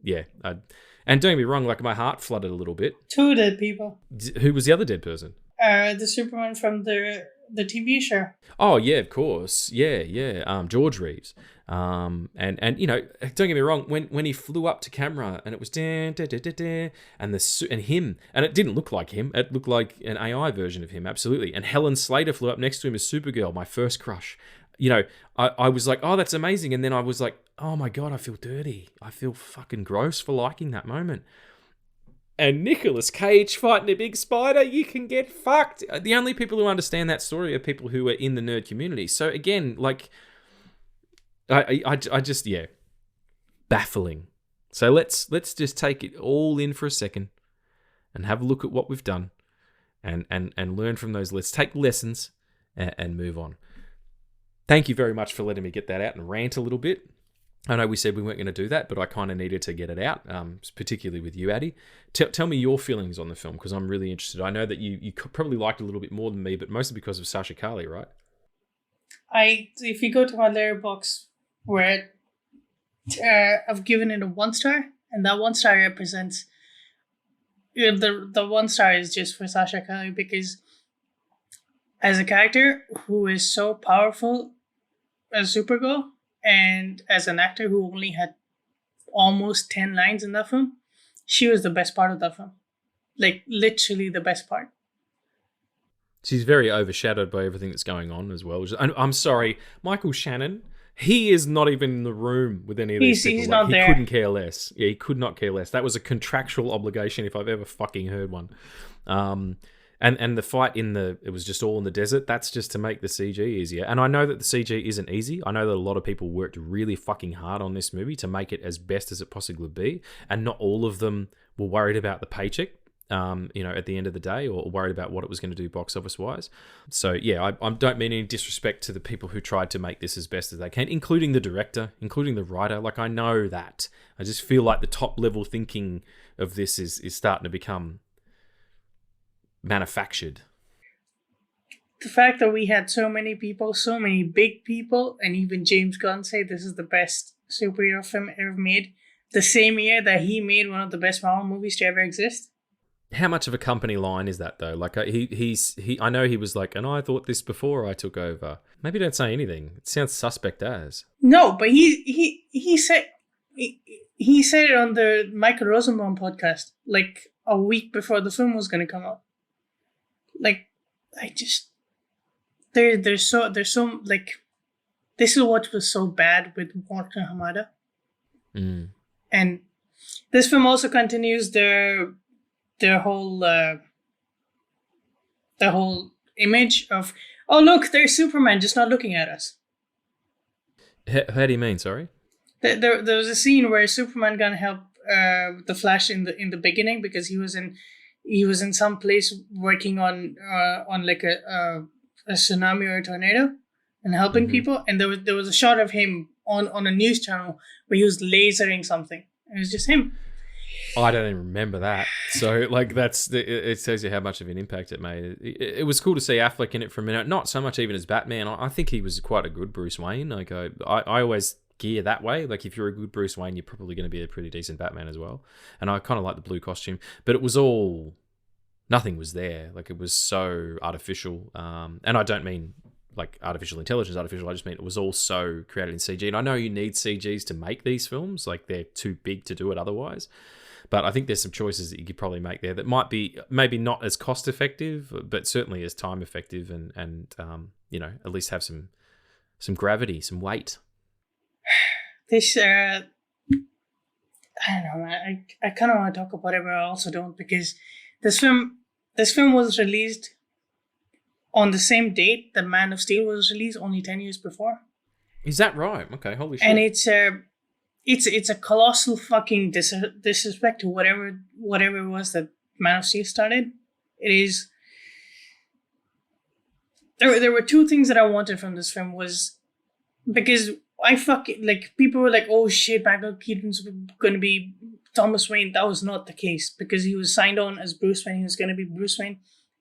A: don't get me wrong, like, my heart flooded a little bit.
B: 2 dead people.
A: Who was the other dead person?
B: The Superman from the TV show.
A: Oh yeah, of course. Yeah. George Reeves. And don't get me wrong, when he flew up to camera and it was and him, and it didn't look like him. It looked like an AI version of him, absolutely. And Helen Slater flew up next to him as Supergirl, my first crush. I was like, oh, that's amazing. And then I was like, oh my God, I feel dirty. I feel fucking gross for liking that moment. And Nicolas Cage fighting a big spider, you can get fucked. The only people who understand that story are people who are in the nerd community. So again, like, I just, yeah, baffling. So let's just take it all in for a second and have a look at what we've done and learn from those. Let's take lessons and move on. Thank you very much for letting me get that out and rant a little bit. I know we said we weren't going to do that, but I kind of needed to get it out, particularly with you, Addy. Tell me your feelings on the film, because I'm really interested. I know that you probably liked it a little bit more than me, but mostly because of Sasha Calle, right?
B: If you go to my Letterboxd, where I've given it a 1 star, and that 1 star represents the 1 star is just for Sasha Calle, because as a character who is so powerful as Supergirl, and as an actor who only had almost 10 lines in that film, she was the best part of that film. Like, literally the best part.
A: She's very overshadowed by everything that's going on as well. I'm sorry, Michael Shannon, he is not even in the room with any of these people.
B: He's not there.
A: He couldn't care less. Yeah, he could not care less. That was a contractual obligation if I've ever fucking heard one. And the fight it was just all in the desert. That's just to make the CG easier. And I know that the CG isn't easy. I know that a lot of people worked really fucking hard on this movie to make it as best as it possibly could be. And not all of them were worried about the paycheck, at the end of the day, or worried about what it was going to do box office wise. So yeah, I don't mean any disrespect to the people who tried to make this as best as they can, including the director, including the writer. Like, I know that. I just feel like the top level thinking of this is starting to become manufactured.
B: The fact that we had so many people, so many big people, and even James Gunn say this is the best superhero film ever made, the same year that he made one of the best Marvel movies to ever exist.
A: How much of a company line is that though? Like, he I know he was like, and I thought this before I took over. Maybe don't say anything. It sounds suspect as.
B: No, but he said it on the Michael Rosenbaum podcast like a week before the film was going to come out. Like, I just there's so like, this is what was so bad with Walter Hamada. And this film also continues their whole image of, oh look, there's Superman just not looking at us.
A: How do you mean? Sorry.
B: There was a scene where Superman gonna help the Flash in the beginning, because he was in some place working on like a tsunami or a tornado and helping people, and there was a shot of him on a news channel where he was lasering something. It was just him.
A: I don't even remember that. So, like, it tells you how much of an impact it made. It was cool to see Affleck in it for a minute. Not so much even as Batman. I think he was quite a good Bruce Wayne. Like, I always gear that way. Like, if you're a good Bruce Wayne, you're probably going to be a pretty decent Batman as well. And I kind of like the blue costume. But it was all... Nothing was there. Like, it was so artificial. And I don't mean like artificial intelligence, I just mean it was all so created in CG. And I know you need CGs to make these films. Like, they're too big to do it otherwise. But I think there's some choices that you could probably make there that might be maybe not as cost effective, but certainly as time effective, and at least have some gravity, some weight.
B: This I don't know. I kind of want to talk about it, but I also don't, because this film was released on the same date that Man of Steel was released, only 10 years before.
A: Is that right? Okay, holy shit.
B: And it's a colossal fucking disrespect to whatever it was that Man of Steel started. It is... There were two things that I wanted from this film, was because people were like, oh shit, Michael Keaton's going to be Thomas Wayne. That was not the case, because he was signed on as Bruce Wayne. He was going to be Bruce Wayne.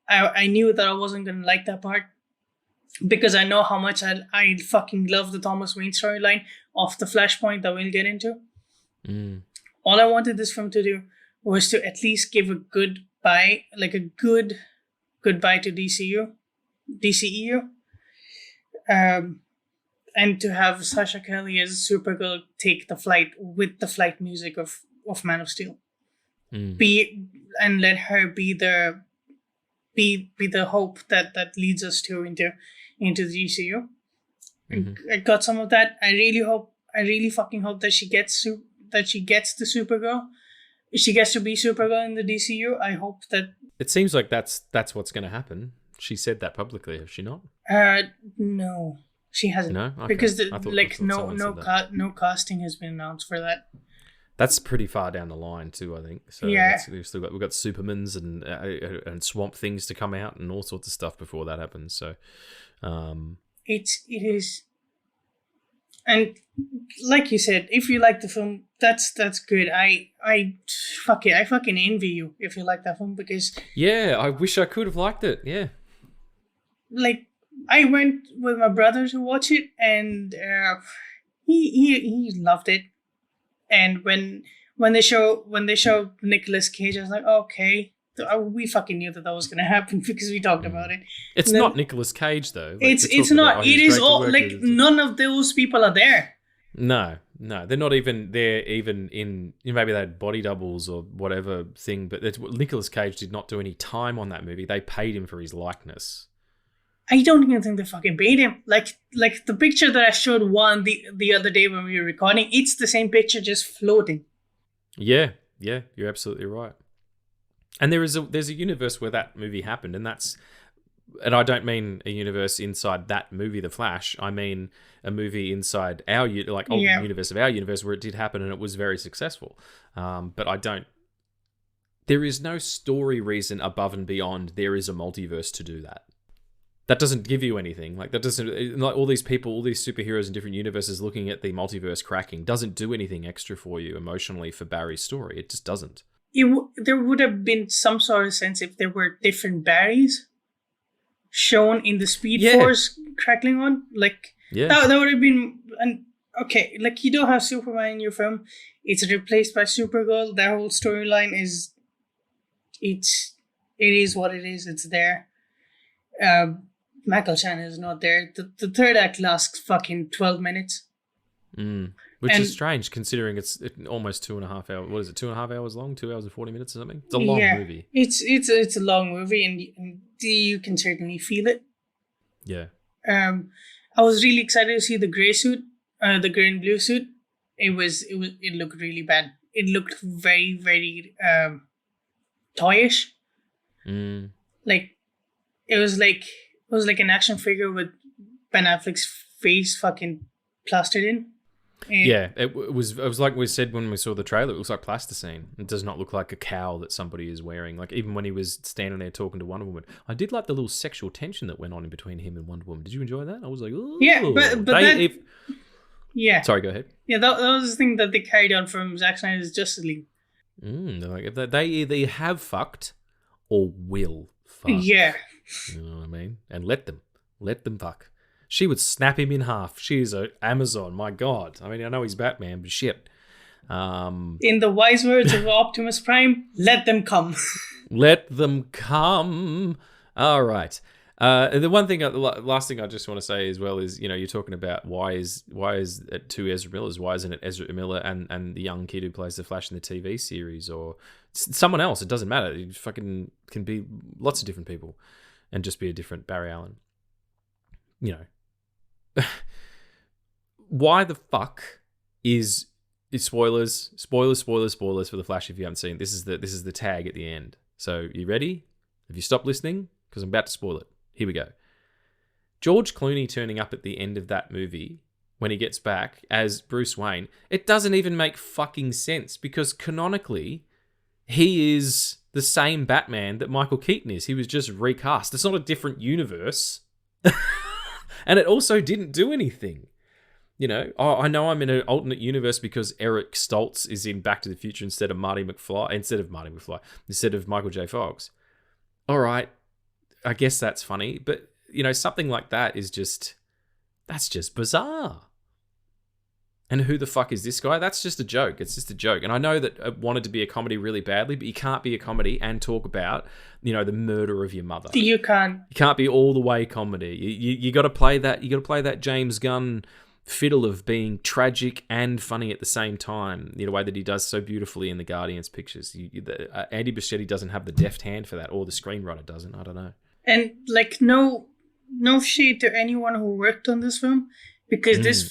B: I knew that I wasn't going to like that part, because I know how much I fucking love the Thomas Wayne storyline of the Flashpoint that we'll get into. All I wanted this film to do was to at least give a goodbye, like a good goodbye to DCEU. And to have Sasha Calle as Supergirl take the flight with the flight music of Man of Steel. And let her be the hope that leads us into the DCU. I got some of that. I really fucking hope that she gets the Supergirl. She gets to be Supergirl in the DCU. I hope that...
A: It seems like that's what's going to happen. She said that publicly, has she not?
B: No, she hasn't.
A: No, okay.
B: Because no casting has been announced for that.
A: That's pretty far down the line too, I think. So
B: yeah,
A: we've got Supermans and Swamp Things to come out and all sorts of stuff before that happens. So,
B: it is. And like you said, if you like the film, that's good. I fucking envy you if you like that film, because
A: Yeah, I wish I could have liked it. Yeah.
B: like I went with my brother to watch it, and he loved it. And when they show Nicolas Cage, I was like, okay, we fucking knew that was gonna happen because we talked about it.
A: It's
B: And then-
A: not Nicolas Cage though. Like,
B: it's not.
A: he
B: It
A: was
B: is
A: great to
B: all
A: work
B: like
A: with.
B: none of those people are there.
A: No, they're not even there. Even in maybe they had body doubles or whatever thing, but Nicolas Cage did not do any time on that movie. They paid him for his likeness.
B: I don't even think they fucking paid him. Like the picture that I showed Juan the other day when we were recording, it's the same picture just floating.
A: Yeah, you're absolutely right. And there's a universe where that movie happened, and I don't mean a universe inside that movie, The Flash. I mean a movie inside our universe of our universe where it did happen and it was very successful. But I don't. There is no story reason above and beyond. There is a multiverse to do that. That doesn't give you anything. Like that doesn't like all these people, all these superheroes in different universes looking at the multiverse cracking doesn't do anything extra for you emotionally for Barry's story. It just doesn't.
B: There would have been some sort of sense if there were different Barrys shown in the Speed Force crackling on. Like that would have been okay. Like you don't have Superman in your film. It's replaced by Supergirl. That whole storyline it is what it is. It's there. Michael Chan is not there. The third act lasts fucking 12 minutes.
A: Which is strange considering it's almost 2.5 hours. What is it? 2.5 hours long? 2 hours and 40 minutes or something? It's a long movie.
B: It's a long movie, and you can certainly feel it.
A: Yeah.
B: I was really excited to see the gray suit, the gray and blue suit. It looked really bad. It looked very, very toyish. Like it was like an action figure with Ben Affleck's face fucking plastered in.
A: Yeah, it was like we said when we saw the trailer. It looks like plasticine. It does not look like a cowl that somebody is wearing. Like even when he was standing there talking to Wonder Woman, I did like the little sexual tension that went on in between him and Wonder Woman. Did you enjoy that? I was like, ooh.
B: Yeah, yeah.
A: Sorry, go ahead.
B: Yeah, that was the thing that they carried on from Zack Snyder's Justice League.
A: Like if they either have fucked or will fuck.
B: Yeah.
A: You know what I mean? And let them fuck. She would snap him in half. She's an Amazon, my God. I mean, I know he's Batman, but shit.
B: In the wise words of Optimus Prime, let them come.
A: Let them come. All right. The last thing I just want to say as well is, you're talking about why is it two Ezra Millers? Why isn't it Ezra Miller and the young kid who plays the Flash in the TV series or someone else? It doesn't matter. It fucking can be lots of different people and just be a different Barry Allen. Why the fuck is spoilers for the Flash if you haven't seen it. This is the tag at the end. So you ready? Have you stopped listening? Because I'm about to spoil it. Here we go. George Clooney turning up at the end of that movie when he gets back as Bruce Wayne, it doesn't even make fucking sense because canonically he is the same Batman that Michael Keaton is. He was just recast. It's not a different universe. And it also didn't do anything. I know I'm in an alternate universe because Eric Stoltz is in Back to the Future instead of Michael J. Fox. All right, I guess that's funny, but something like that is that's just bizarre. And who the fuck is this guy? That's just a joke. It's just a joke. And I know that it wanted to be a comedy really badly, but you can't be a comedy and talk about, the murder of your mother.
B: You can't.
A: You can't be all the way comedy. You got to play that. You got to play that James Gunn fiddle of being tragic and funny at the same time. The way that he does so beautifully in the Guardians pictures. Andy Bichetti doesn't have the deft hand for that, or the screenwriter doesn't. I don't know.
B: And no shade to anyone who worked on this film. Because this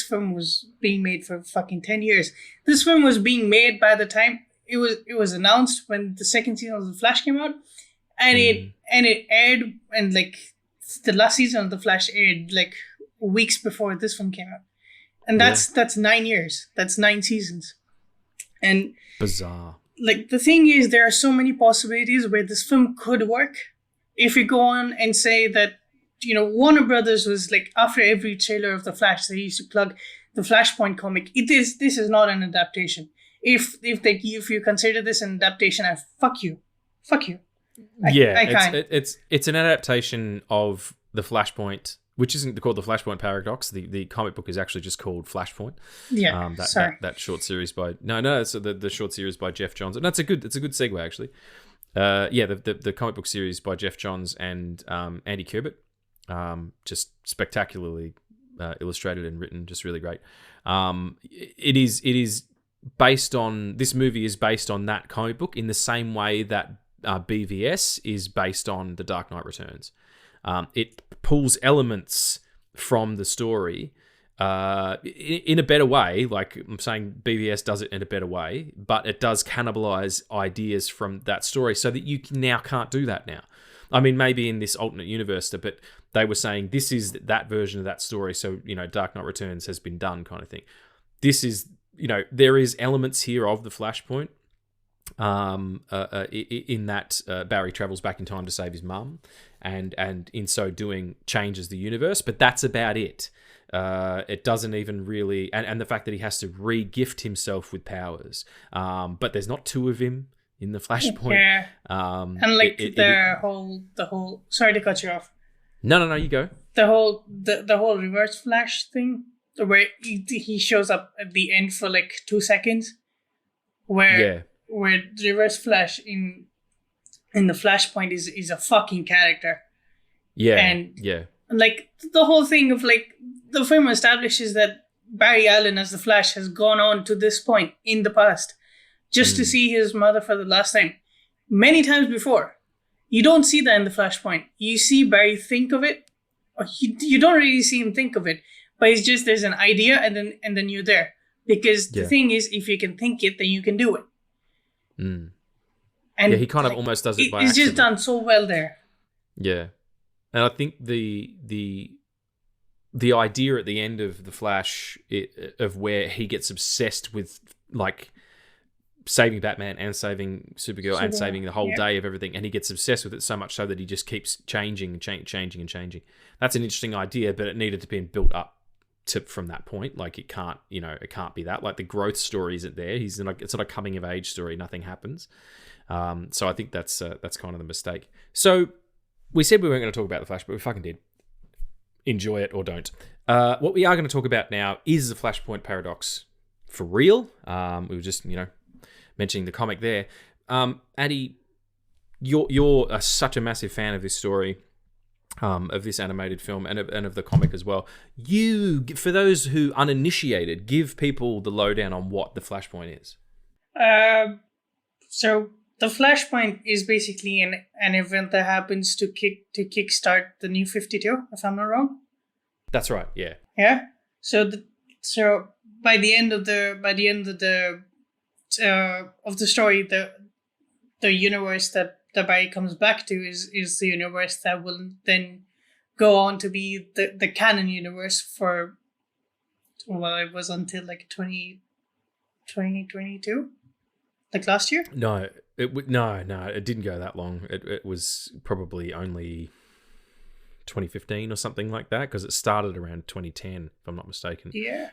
B: film was being made for fucking 10 years. This film was being made by the time it was announced when the second season of The Flash came out, and it aired, and the last season of The Flash aired weeks before this film came out, and that's 9 years. That's 9 seasons, and
A: bizarre.
B: The thing is, there are so many possibilities where this film could work. If you go on and say that Warner Brothers was like, after every trailer of The Flash, they used to plug the Flashpoint comic. This is not an adaptation. If you consider this an adaptation, fuck you. I can't.
A: It's an adaptation of the Flashpoint, which isn't called the Flashpoint Paradox. The comic book is actually just called Flashpoint.
B: Yeah,
A: that short series by it's the short series by Jeff Johns, and it's a good segue actually. The comic book series by Jeff Johns and Andy Kubert, just spectacularly illustrated and written, just really great. It is based on, this movie is based on that comic book in the same way that BVS is based on The Dark Knight Returns. It pulls elements from the story in a better way. Like I'm saying, BVS does it in a better way, but it does cannibalize ideas from that story so that you now can't do that now. I mean, maybe in this alternate universe, but they were saying this is that version of that story. So, Dark Knight Returns has been done kind of thing. This is, there is elements here of the Flashpoint. In that Barry travels back in time to save his mum, and in so doing changes the universe, but that's about it. It doesn't even really, and the fact that he has to re-gift himself with powers, but there's not two of him in the Flashpoint.
B: Yeah. And like the whole. Sorry to cut you off.
A: No, you go.
B: The whole Reverse Flash thing, where he shows up at the end for like 2 seconds, where Reverse Flash in the Flashpoint is a fucking character.
A: Yeah.
B: And like the whole thing of like the film establishes that Barry Allen as the Flash has gone on to this point in the past just to see his mother for the last time. Many times before. You don't see that in the Flashpoint. You see Barry think of it, or you don't really see him think of it, but it's just there's an idea and then you're there. Because the thing is, if you can think it, then you can do it.
A: Mm.
B: And
A: he kind of almost does it by
B: It's
A: accident.
B: just done so well there.
A: Yeah. And I think the idea at the end of The Flash, of where he gets obsessed with like saving Batman and saving Supergirl and saving the whole day of everything, and he gets obsessed with it so much so that he just keeps changing and changing and changing. That's an interesting idea, but it needed to be built up from that point. Like it can't be that. Like the growth story isn't there. It's not a coming of age story. Nothing happens. So I think that's kind of the mistake. So we said we weren't going to talk about The Flash, but we fucking did. Enjoy it or don't. What we are going to talk about now is the Flashpoint Paradox for real. We were just mentioning the comic there. Addy, you're such a massive fan of this story, of this animated film, and of the comic as well. You, for those who uninitiated, give people the lowdown on what the Flashpoint is.
B: So the Flashpoint is basically an event that happens to kickstart the New 52, if I'm not wrong.
A: That's right. Yeah.
B: Yeah. So by the end of the story, the universe that Barry comes back to is the universe that will then go on to be the canon universe for, well, it was until like 2022, like last year.
A: No, it didn't go that long. It was probably only 2015 or something like that, because it started around 2010, if I'm not mistaken.
B: Yeah.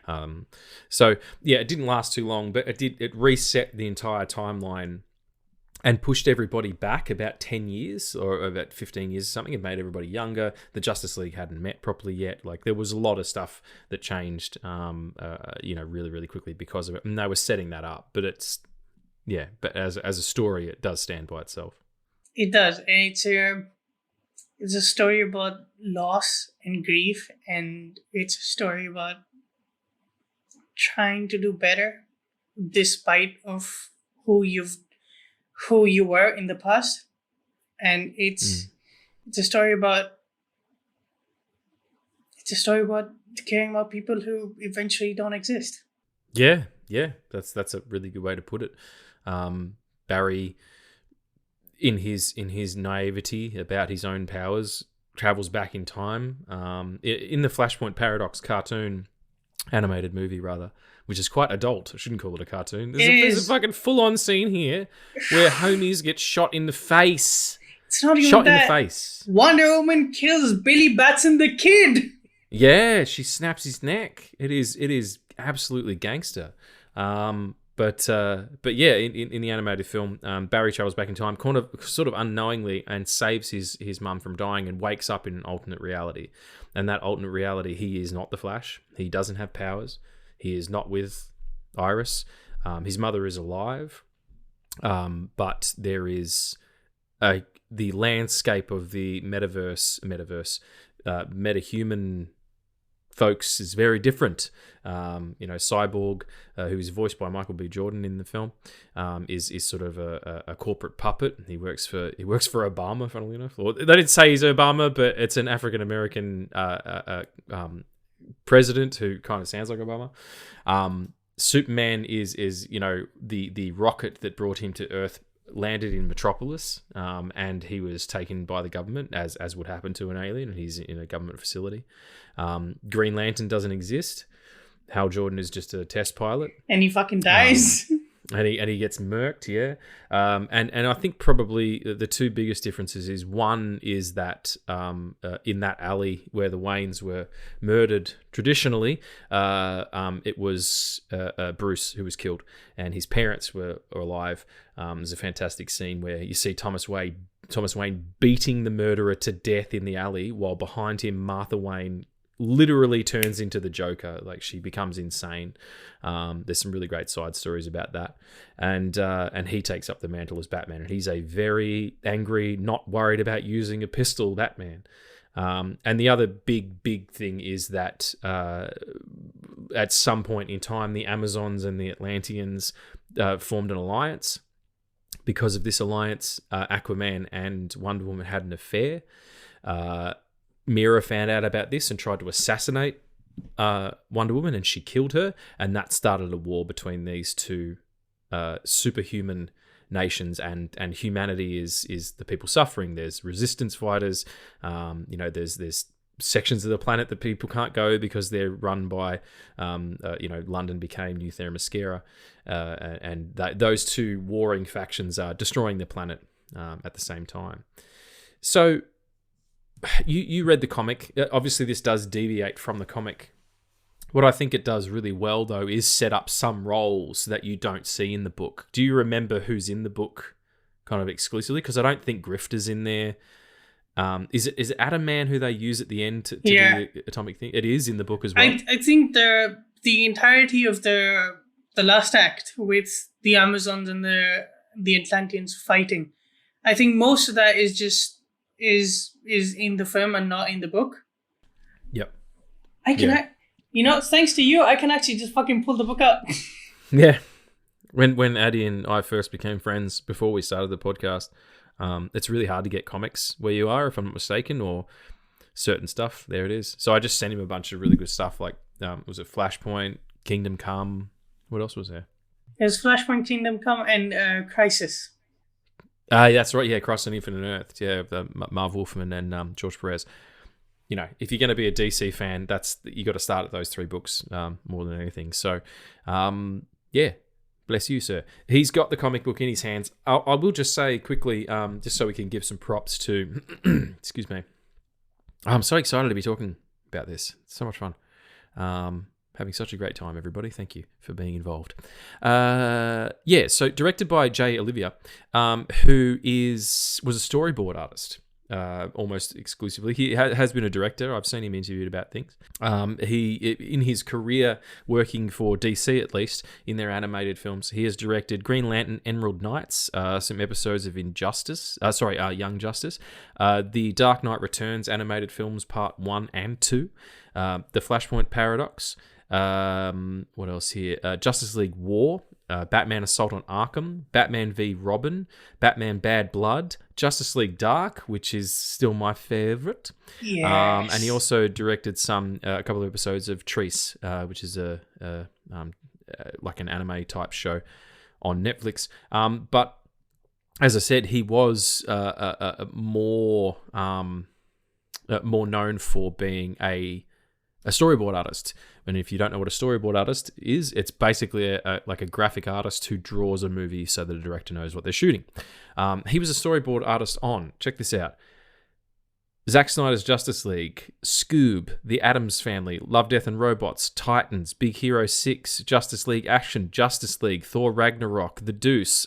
A: So yeah, it didn't last too long, but it reset the entire timeline and pushed everybody back about 10 years or about 15 years or something. It made everybody younger. The Justice League hadn't met properly yet. Like there was a lot of stuff that changed, really, really quickly because of it. And they were setting that up, but but as a story, it does stand by itself.
B: It does. And it's a story about loss and grief, and it's a story about trying to do better despite of who you were in the past. And it's a story about caring about people who eventually don't exist.
A: Yeah, that's a really good way to put it. Barry, in his naivety about his own powers, travels back in time. In the Flashpoint Paradox cartoon, animated movie rather, which is quite adult. I shouldn't call it a cartoon. There's a fucking full-on scene here where homies get shot in the face.
B: It's not even
A: Shot
B: that.
A: in the face.
B: Wonder Woman kills Billy Batson the Kid.
A: Yeah, she snaps his neck. It is absolutely gangster. But yeah, in the animated film, Barry travels back in time, sort of unknowingly, and saves his mum from dying, and wakes up in an alternate reality. And that alternate reality, he is not the Flash. He doesn't have powers. He is not with Iris. His mother is alive, but there is the landscape of the metahuman folks is very different. Cyborg, who is voiced by Michael B. Jordan in the film, is sort of a corporate puppet. He works for Obama, funnily enough. Or they didn't say he's Obama, but it's an African American president who kind of sounds like Obama. Superman is the rocket that brought him to Earth landed in Metropolis, and he was taken by the government, as would happen to an alien, and he's in a government facility. Green Lantern doesn't exist. Hal Jordan is just a test pilot, and
B: he fucking dies.
A: And he gets murked, yeah. And I think probably the two biggest differences is, one is that in that alley where the Waynes were murdered traditionally, it was Bruce who was killed, and his parents were alive. There's a fantastic scene where you see Thomas Wayne beating the murderer to death in the alley, while behind him Martha Wayne literally turns into the Joker. Like, she becomes insane. There's some really great side stories about that, and he takes up the mantle as Batman, and he's a very angry, not worried about using a pistol Batman. And the other big thing is that at some point in time, the Amazons and the Atlanteans formed an alliance. Because of this alliance, Aquaman and Wonder Woman had an affair. Mira found out about this and tried to assassinate Wonder Woman, and she killed her, and that started a war between these two superhuman nations, and humanity is the people suffering. There's resistance fighters. There's sections of the planet that people can't go because they're run by London became New Themyscira, and those two warring factions are destroying the planet at the same time. So you read the comic. Obviously, this does deviate from the comic. What I think it does really well, though, is set up some roles that you don't see in the book. Do you remember who's in the book kind of exclusively? Because I don't think Grifter's in there. Is it Atom Man who they use at the end to do the atomic thing? It is in the book as well.
B: I think the entirety of the last act with the Amazons and the Atlanteans fighting, I think most of that is just is in the film and not in the book.
A: Yep.
B: Thanks to you, I can actually just fucking pull the book out.
A: Yeah. When Addie and I first became friends before we started the podcast, it's really hard to get comics where you are, if I'm not mistaken, or certain stuff. There it is. So I just sent him a bunch of really good stuff, like was it Flashpoint, Kingdom Come? What else was there?
B: There's Flashpoint, Kingdom Come, and Crisis.
A: That's right. Yeah, Cross and Infinite Earth. Yeah, Marv Wolfman and George Perez. If you're going to be a DC fan, you got to start at those three books more than anything. So, yeah, bless you, sir. He's got the comic book in his hands. I will just say quickly, just so we can give some props to, excuse me. I'm so excited to be talking about this. It's so much fun. Having such a great time, everybody. Thank you for being involved. So directed by Jay Olivia, who was a storyboard artist. Almost exclusively. He has been a director. I've seen him interviewed about things. He, in his career working for DC, at least in their animated films, he has directed Green Lantern, Emerald Knights, some episodes of Young Justice, the Dark Knight Returns animated films Part 1 and 2, the Flashpoint Paradox. What else here? Justice League War, Batman Assault on Arkham, Batman v Robin, Batman Bad Blood, Justice League Dark, which is still my favorite.
B: Yes.
A: And he also directed a couple of episodes of Treese, which is like an anime type show on Netflix. But as I said, he was more known for being a a storyboard artist. And if you don't know what a storyboard artist is, it's basically like a graphic artist who draws a movie so that the director knows what they're shooting. He was a storyboard artist on, check this out, Zack Snyder's Justice League, Scoob, The Addams Family, Love, Death and Robots, Titans, Big Hero 6, Justice League Action, Justice League, Thor Ragnarok, The Deuce,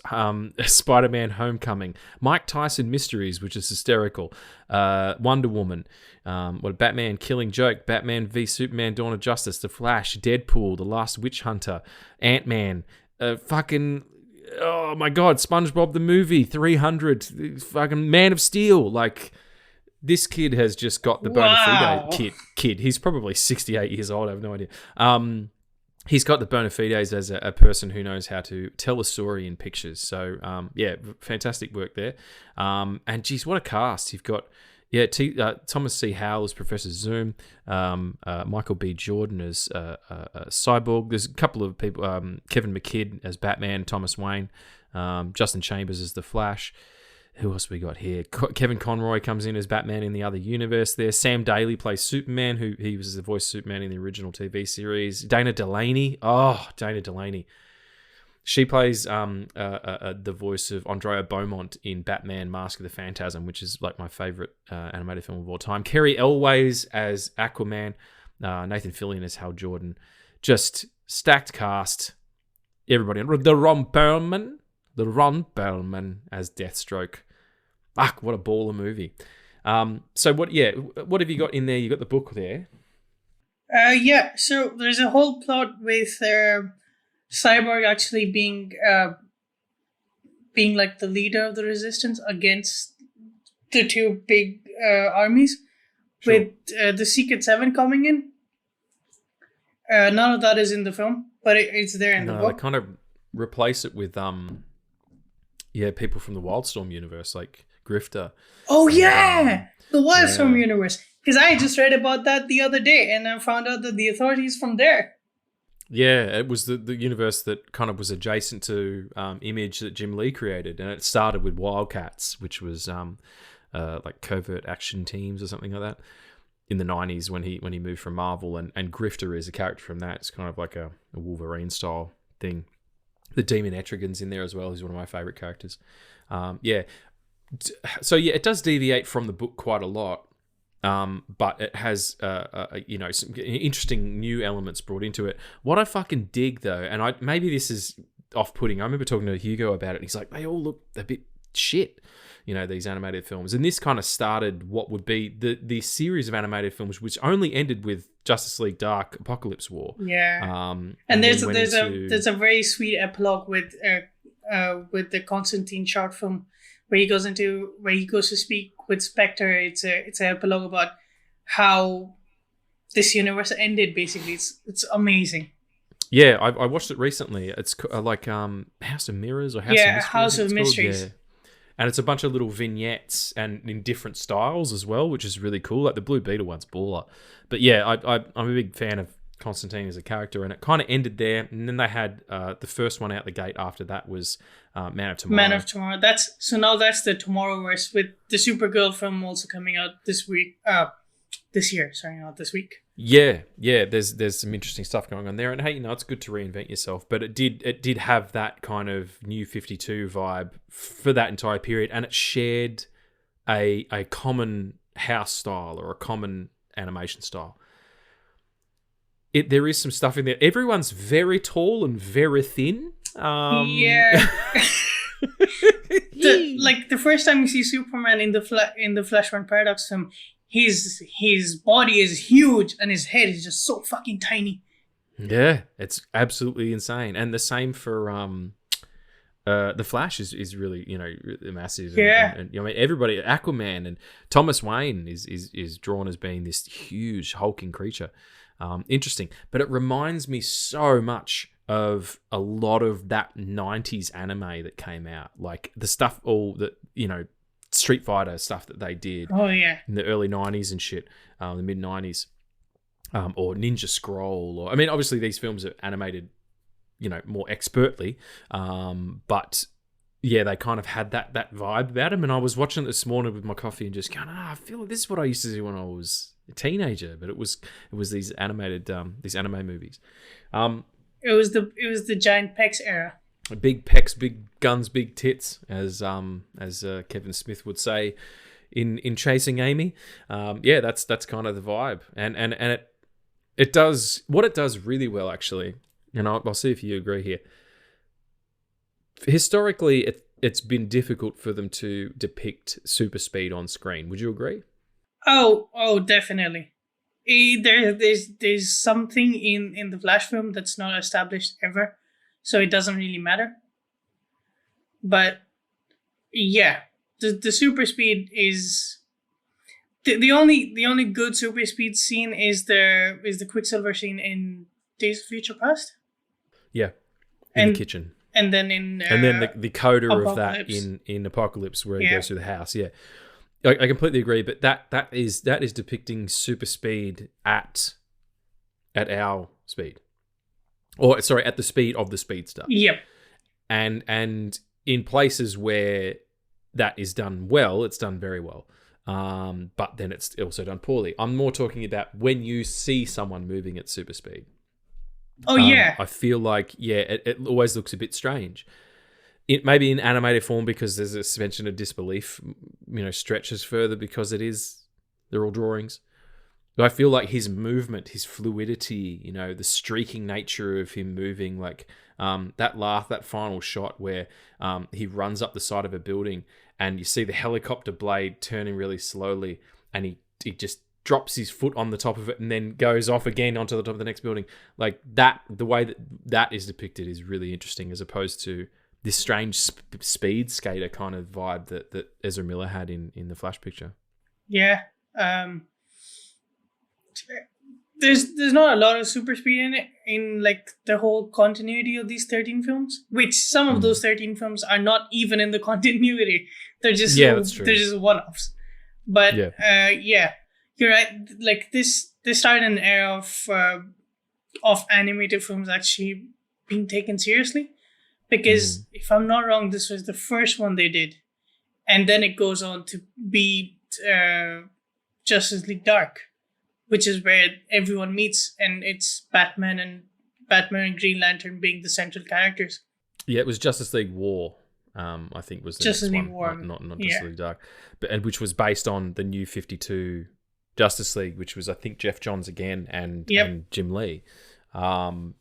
A: Spider-Man Homecoming, Mike Tyson Mysteries, which is hysterical, Wonder Woman, Batman Killing Joke, Batman v Superman Dawn of Justice, The Flash, Deadpool, The Last Witch Hunter, Ant-Man, oh my God, SpongeBob the Movie, 300, fucking Man of Steel, like... This kid has just got the bona fide kid. He's probably 68 years old. I have no idea. He's got the bona fides as a person who knows how to tell a story in pictures. So, fantastic work there. And geez, what a cast. You've got, Thomas C. Howell as Professor Zoom, Michael B. Jordan as Cyborg. There's a couple of people, Kevin McKidd as Batman, Thomas Wayne, Justin Chambers as The Flash. Who else we got here? Kevin Conroy comes in as Batman in the other universe there. Sam Daly plays Superman, who he was the voice of Superman in the original TV series. Dana Delaney. She plays the voice of Andrea Beaumont in Batman Mask of the Phantasm, which is like my favorite animated film of all time. Kerry Elwes as Aquaman. Nathan Fillion as Hal Jordan. Just stacked cast. Everybody. The Ron Perlman as Deathstroke. Fuck, what a baller movie. So what have you got in there? You got the book there.
B: So there's a whole plot with Cyborg actually being like the leader of the resistance against the two big armies, sure. With the Secret Seven coming in. None of that is in the film, but it's there in the book.
A: They kind of replace it with people from the Wildstorm universe, like Grifter.
B: Oh yeah, the Wildstorm universe. Because I just read about that the other day, and I found out that the Authority is from there.
A: Yeah, it was the universe that kind of was adjacent to Image that Jim Lee created, and it started with Wildcats, which was like covert action teams or something like that in the 90s when he moved from Marvel, and Grifter is a character from that. It's kind of like a Wolverine style thing. The Demon Etrigan's in there as well. He's one of my favorite characters. So it does deviate from the book quite a lot, but it has some interesting new elements brought into it. What I fucking dig though, and maybe this is off-putting. I remember talking to Hugo about it. And he's like, they all look a bit shit, these animated films. And this kind of started what would be the series of animated films, which only ended with Justice League Dark Apocalypse War.
B: Yeah. And there's a very sweet epilogue with the Constantine short film where he goes to speak with Spectre. It's an epilogue about how this universe ended. Basically, it's amazing.
A: Yeah, I watched it recently. It's like House of Mirrors or House of Mysteries.
B: House of Mysteries.
A: Yeah. And it's a bunch of little vignettes and in different styles as well, which is really cool. Like the Blue Beetle one's baller. But yeah, I'm a big fan of Constantine as a character, and it kind of ended there. And then they had the first one out the gate after that was Man of Tomorrow.
B: Man of Tomorrow. That's the Tomorrowverse with the Supergirl film also coming out this week. This year, sorry, not this week.
A: Yeah. There's some interesting stuff going on there, and hey, it's good to reinvent yourself. But it did have that kind of New 52 vibe for that entire period, and it shared a common house style or a common animation style. There is some stuff in there. Everyone's very tall and very thin.
B: Yeah. The first time you see Superman in the Flashpoint Paradox film, his body is huge and his head is just so fucking tiny.
A: Yeah, it's absolutely insane. And the same for the Flash is really massive.
B: Yeah,
A: and everybody, Aquaman and Thomas Wayne is drawn as being this huge hulking creature. Interesting, but it reminds me so much of a lot of that 90s anime that came out, like the stuff, all that Street Fighter stuff that they did.
B: Oh yeah,
A: in the early 90s and shit, the mid 90s, or Ninja Scroll, or obviously these films are animated, more expertly, but yeah, they kind of had that vibe about him. And I was watching it this morning with my coffee and just going, I feel like this is what I used to do when I was a teenager. But it was these animated these anime movies.
B: It was the giant pecs era.
A: Big pecs, big guns, big tits, as Kevin Smith would say in Chasing Amy. Yeah, that's kind of the vibe, and it does what it does really well, actually. And I'll see if you agree here. Historically, it's been difficult for them to depict super speed on screen. Would you agree?
B: Oh, definitely. There's something in the Flash film that's not established ever, so it doesn't really matter. But yeah, the super speed is the only good super speed scene is the Quicksilver scene in Days of Future Past.
A: Yeah, in the kitchen.
B: And then in
A: and then the coda
B: Apocalypse.
A: of that in Apocalypse, where he goes through the house. Yeah, I completely agree. But that is depicting super speed at our speed, or sorry, at the speed of the speedster.
B: Yep.
A: And in places where that is done well, it's done very well. But then it's also done poorly. I'm more talking about when you see someone moving at super speed.
B: Oh, yeah.
A: I feel like, it always looks a bit strange. It maybe in animated form because there's a suspension of disbelief, stretches further because they're all drawings. But I feel like his movement, his fluidity, the streaking nature of him moving, like that final shot where he runs up the side of a building and you see the helicopter blade turning really slowly and he just drops his foot on the top of it and then goes off again onto the top of the next building. Like that, the way that is depicted is really interesting, as opposed to this strange speed skater kind of vibe that Ezra Miller had in the Flash picture.
B: Yeah. There's not a lot of super speed in it, in like the whole continuity of these 13 films, which some of those 13 films are not even in the continuity. They're just
A: that's true.
B: They're just one-offs. But you're right. Like this started an era of animated films actually being taken seriously, because if I'm not wrong, this was the first one they did, and then it goes on to be Justice League Dark, which is where everyone meets, and it's Batman and Green Lantern being the central characters.
A: Yeah, it was Justice League War. I think was the
B: Justice
A: next
B: League
A: one,
B: War,
A: not Justice League Dark, and which was based on the New 52 Justice League, which was I think Jeff Johns again and Jim Lee, and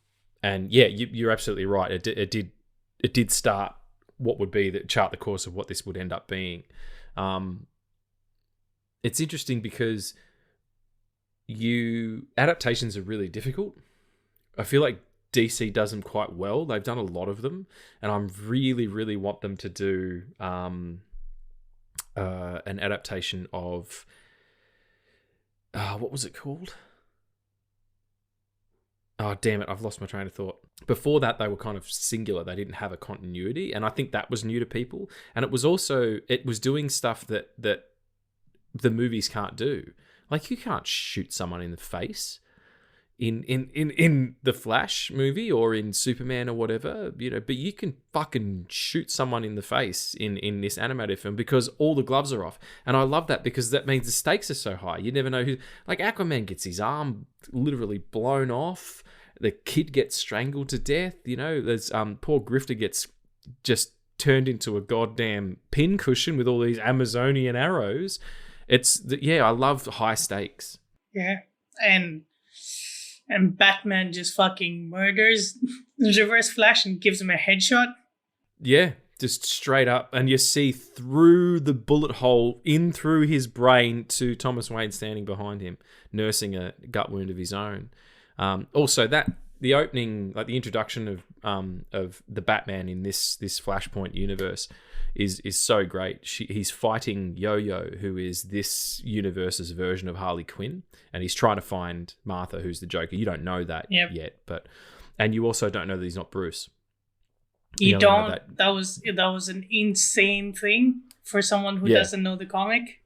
A: you're absolutely right. It did start what would be chart the course of what this would end up being. It's interesting because adaptations are really difficult. I feel like DC does them quite well. They've done a lot of them, and I really, really want them to do an adaptation of what was it called? Oh, damn it, I've lost my train of thought. Before that, they were kind of singular. They didn't have a continuity, and I think that was new to people. And it was doing stuff that the movies can't do. Like, you can't shoot someone in the face in the Flash movie or in Superman or whatever, but you can fucking shoot someone in the face in this animated film because all the gloves are off. And I love that because that means the stakes are so high. You never know who, like Aquaman gets his arm literally blown off. The kid gets strangled to death. There's poor Grifter gets just turned into a goddamn pincushion with all these Amazonian arrows. I love high stakes.
B: Yeah. And Batman just fucking murders Reverse Flash and gives him a headshot.
A: Yeah, just straight up. And you see through the bullet hole, in through his brain, to Thomas Wayne standing behind him, nursing a gut wound of his own. Also, the opening, like the introduction of the Batman in this Flashpoint universe is so great. He's fighting Yo-Yo, who is this universe's version of Harley Quinn, and he's trying to find Martha, who's the Joker. You don't know that yet, and you also don't know that he's not Bruce.
B: You don't. That was an insane thing for someone who doesn't know the comic.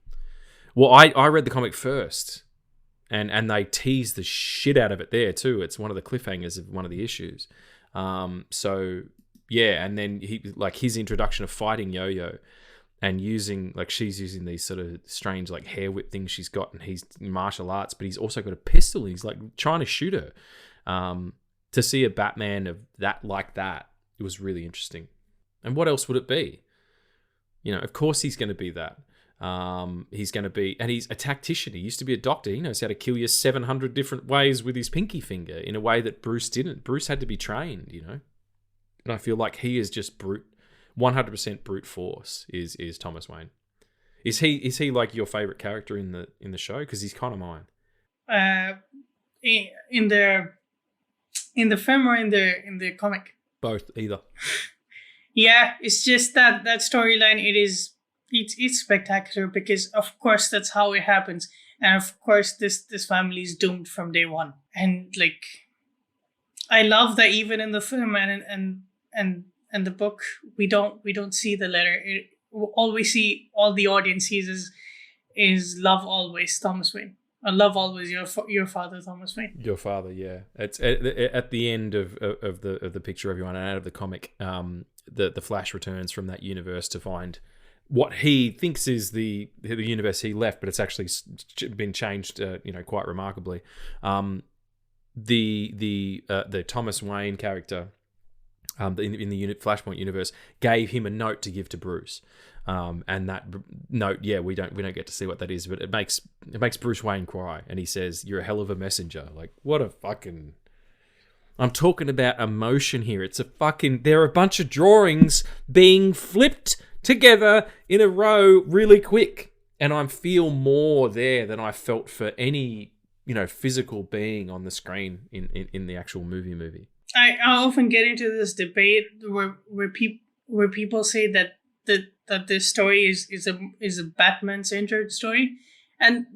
A: Well, I read the comic first. And they tease the shit out of it there too. It's one of the cliffhangers of one of the issues. So Yeah, and then he like his introduction of fighting Yo-Yo and using like she's using these sort of strange like hair whip things she's got, and he's martial arts, but he's also got a pistol. He's like trying to shoot her. To see a Batman of that like that, it was really interesting. And what else would it be? You know, of course he's going to be that. He's going to be, and he's a tactician. He used to be a doctor. He knows how to kill you 700 different ways with his pinky finger in a way that Bruce didn't. Bruce had to be trained, you know. And I feel like he is just 100% brute force is Thomas Wayne. Is he like your favorite character in the show? Because he's kind of mine.
B: In the film or in the comic?
A: Both, either.
B: Yeah, it's just that storyline. It's spectacular because of course that's how it happens, and of course this family is doomed from day one. And like, I love that even in the film and the book, we don't see the letter. All we see, all the audience sees is love always, Thomas Wayne. Love always, your father, Thomas Wayne.
A: Your father, yeah. It's at the end of the picture, everyone, and out of the comic, the Flash returns from that universe to find what he thinks is the universe he left, but it's actually been changed, quite remarkably. The Thomas Wayne character, in the Flashpoint universe, gave him a note to give to Bruce. And that note, yeah, we don't get to see what that is, but it makes Bruce Wayne cry, and he says, "You're a hell of a messenger." Like, what a fucking... I'm talking about emotion here. There are a bunch of drawings being flipped together in a row really quick, and I feel more there than I felt for any, physical being on the screen in the actual movie.
B: I often get into this debate where people say that this story is a Batman-centered story, and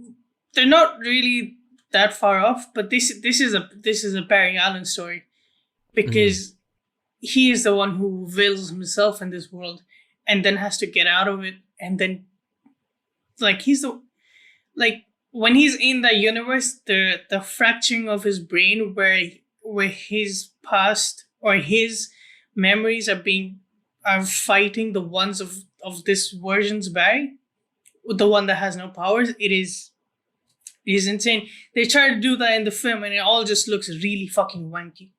B: they're not really that far off. But this is a Barry Allen story, because he is the one who reveals himself in this world, and then has to get out of it, and then when he's in the universe, the fracturing of his brain where his past or his memories are fighting the ones of this version's Barry, the one that has no powers. It is insane. They try to do that in the film, and it all just looks really fucking wanky.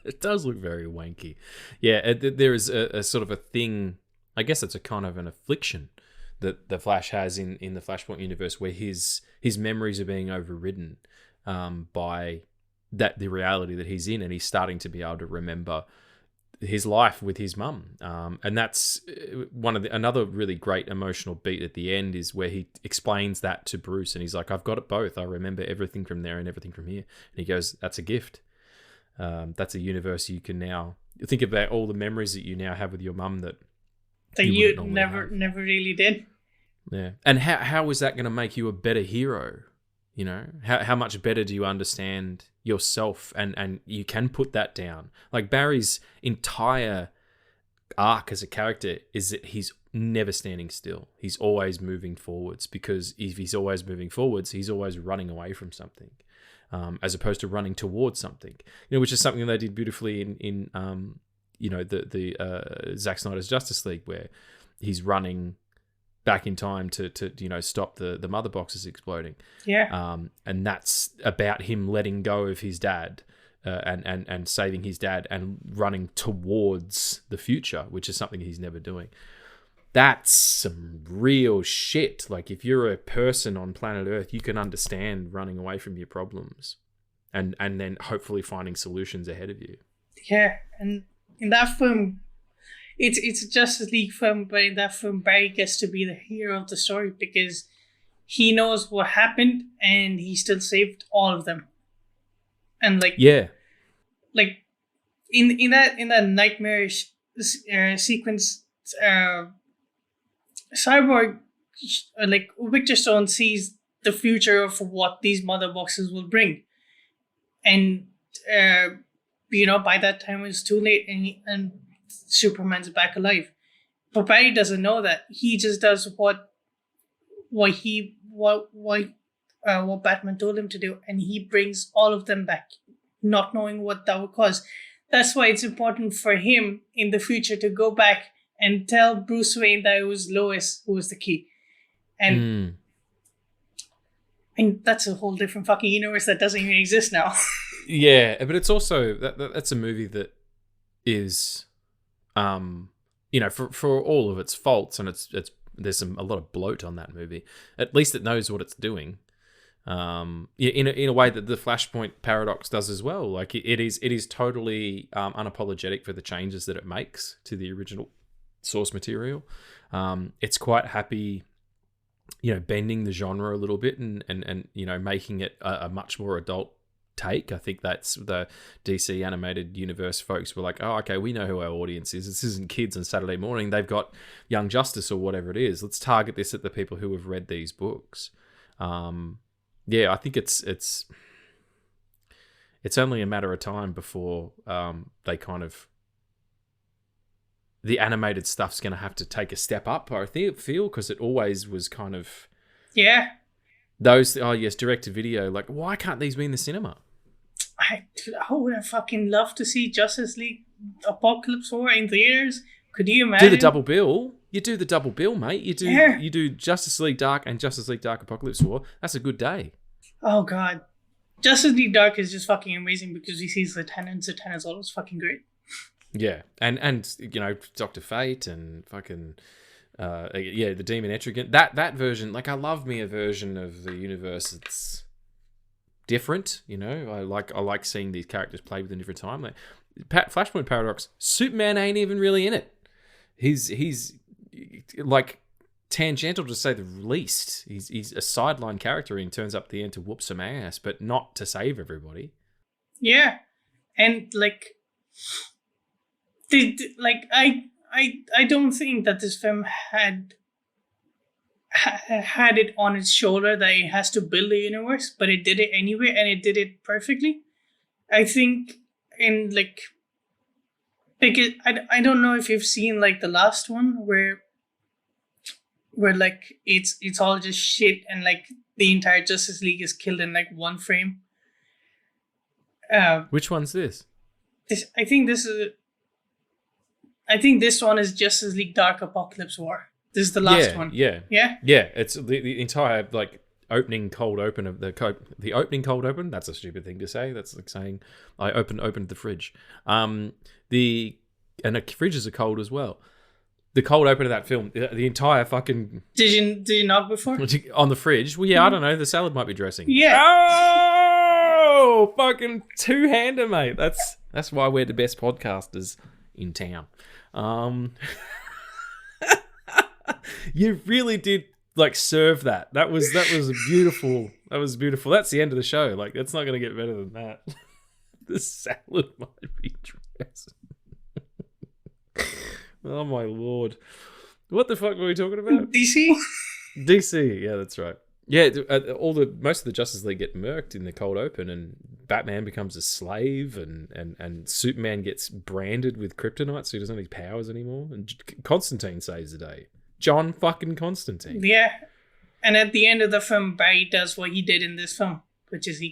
A: It does look very wanky. Yeah, there is a sort of a thing, I guess it's a kind of an affliction that the Flash has in the Flashpoint universe, where his memories are being overridden by the reality that he's in, and he's starting to be able to remember his life with his mum. And that's another really great emotional beat at the end, is where he explains that to Bruce, and he's like, "I've got it both. I remember everything from there and everything from here." And he goes, "That's a gift. That's a universe you can now think about, all the memories that you now have with your mum that
B: you never really did."
A: Yeah. And how is that going to make you a better hero? How much better do you understand yourself, and you can put that down? Like, Barry's entire arc as a character is that he's never standing still. He's always moving forwards, because if he's always moving forwards, he's always running away from something, as opposed to running towards something. Which is something they did beautifully in the Zack Snyder's Justice League, where he's running back in time to stop the mother boxes exploding.
B: Yeah.
A: And that's about him letting go of his dad, and saving his dad, and running towards the future, which is something he's never doing. That's some real shit. Like, if you're a person on planet Earth, you can understand running away from your problems, and then hopefully finding solutions ahead of you.
B: Yeah, and in that film, it's a Justice League film, but in that film, Barry gets to be the hero of the story, because he knows what happened, and he still saved all of them. And in that nightmarish sequence, Cyborg, Victor Stone, sees the future of what these mother boxes will bring, and by that time it's too late, and Superman's back alive. But Barry doesn't know that. He just does what Batman told him to do, and he brings all of them back, not knowing what that would cause. that's why it's important for him in the future to go back and tell Bruce Wayne that it was Lois who was the key. And that's a whole different fucking universe that doesn't even exist now.
A: Yeah, but it's also that's a movie that is, for all of its faults, and there's a lot of bloat on that movie. At least it knows what it's doing. In a way that the Flashpoint Paradox does as well. Like it is totally unapologetic for the changes that it makes to the original source material. It's quite happy, bending the genre a little bit and making it a much more adult take. I think that's the DC animated universe folks were like, oh, okay, we know who our audience is. This isn't kids on Saturday morning. They've got Young Justice or whatever it is. Let's target this at the people who have read these books. Yeah, I think it's only a matter of time before they kind of, the animated stuff's going to have to take a step up, I feel, because it always was kind of...
B: Yeah.
A: Those, direct to video, like, why can't these be in the cinema?
B: I would have fucking loved to see Justice League Apocalypse War in theaters. Could you imagine?
A: Do the double bill. You do the double bill, mate. You do Justice League Dark and Justice League Dark Apocalypse War. That's a good day.
B: Oh, God. Justice League Dark is just fucking amazing because he sees the Tenants. The Tenants always fucking great.
A: Yeah, and Dr. Fate and fucking the Demon Etrigan. That version, like, I love me a version of the universe that's different. I like seeing these characters play with a different time. Like Flashpoint Paradox, Superman ain't even really in it. He's like tangential to say the least. He's a sideline character and turns up at the end to whoop some ass, but not to save everybody.
B: Yeah, and like. I don't think that this film had it on its shoulder that it has to build a universe, but it did it anyway, and it did it perfectly. I think because I don't know if you've seen like the last one where like it's all just shit and like the entire Justice League is killed in like one frame.
A: Which one's this?
B: I think this one is Justice League Dark Apocalypse War. This is the last one.
A: Yeah. It's the entire like opening cold open of the opening cold open. That's a stupid thing to say. That's like saying I opened the fridge. The fridges are cold as well. The cold open of that film, the entire fucking.
B: Did you knock before
A: on the fridge? Well, yeah, I don't know. The salad might be dressing.
B: Yeah.
A: Oh, fucking two-hander, mate. That's why we're the best podcasters in town. You really did like serve that. That was beautiful. That was beautiful. That's the end of the show. Like, it's not going to get better than that. The salad might be dressed. Oh my lord. What the fuck were we talking about? DC, yeah, that's right. Yeah, most of the Justice League get murked in the cold open, and Batman becomes a slave, and Superman gets branded with kryptonite, so he doesn't have any powers anymore. And Constantine saves the day. John fucking Constantine.
B: Yeah, and at the end of the film, Barry does what he did in this film, which is he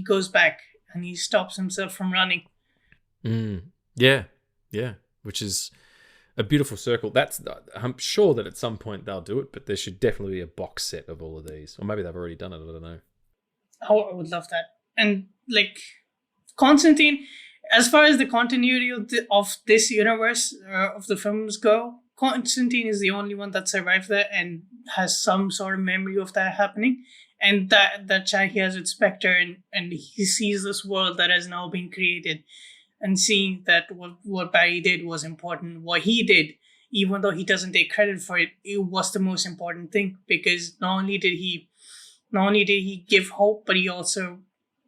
B: goes back and he stops himself from running.
A: Yeah, which is a beautiful circle. I'm sure that at some point they'll do it, but there should definitely be a box set of all of these, or maybe they've already done it. I don't know.
B: Oh, I would love that. And like Constantine, as far as the continuity of this universe of the films go, Constantine is the only one that survived that and has some sort of memory of that happening. And that chat he has with Spectre, and he sees this world that has now been created, and seeing that what Barry did was important. What he did, even though he doesn't take credit for it, it was the most important thing, because not only did he give hope, but he also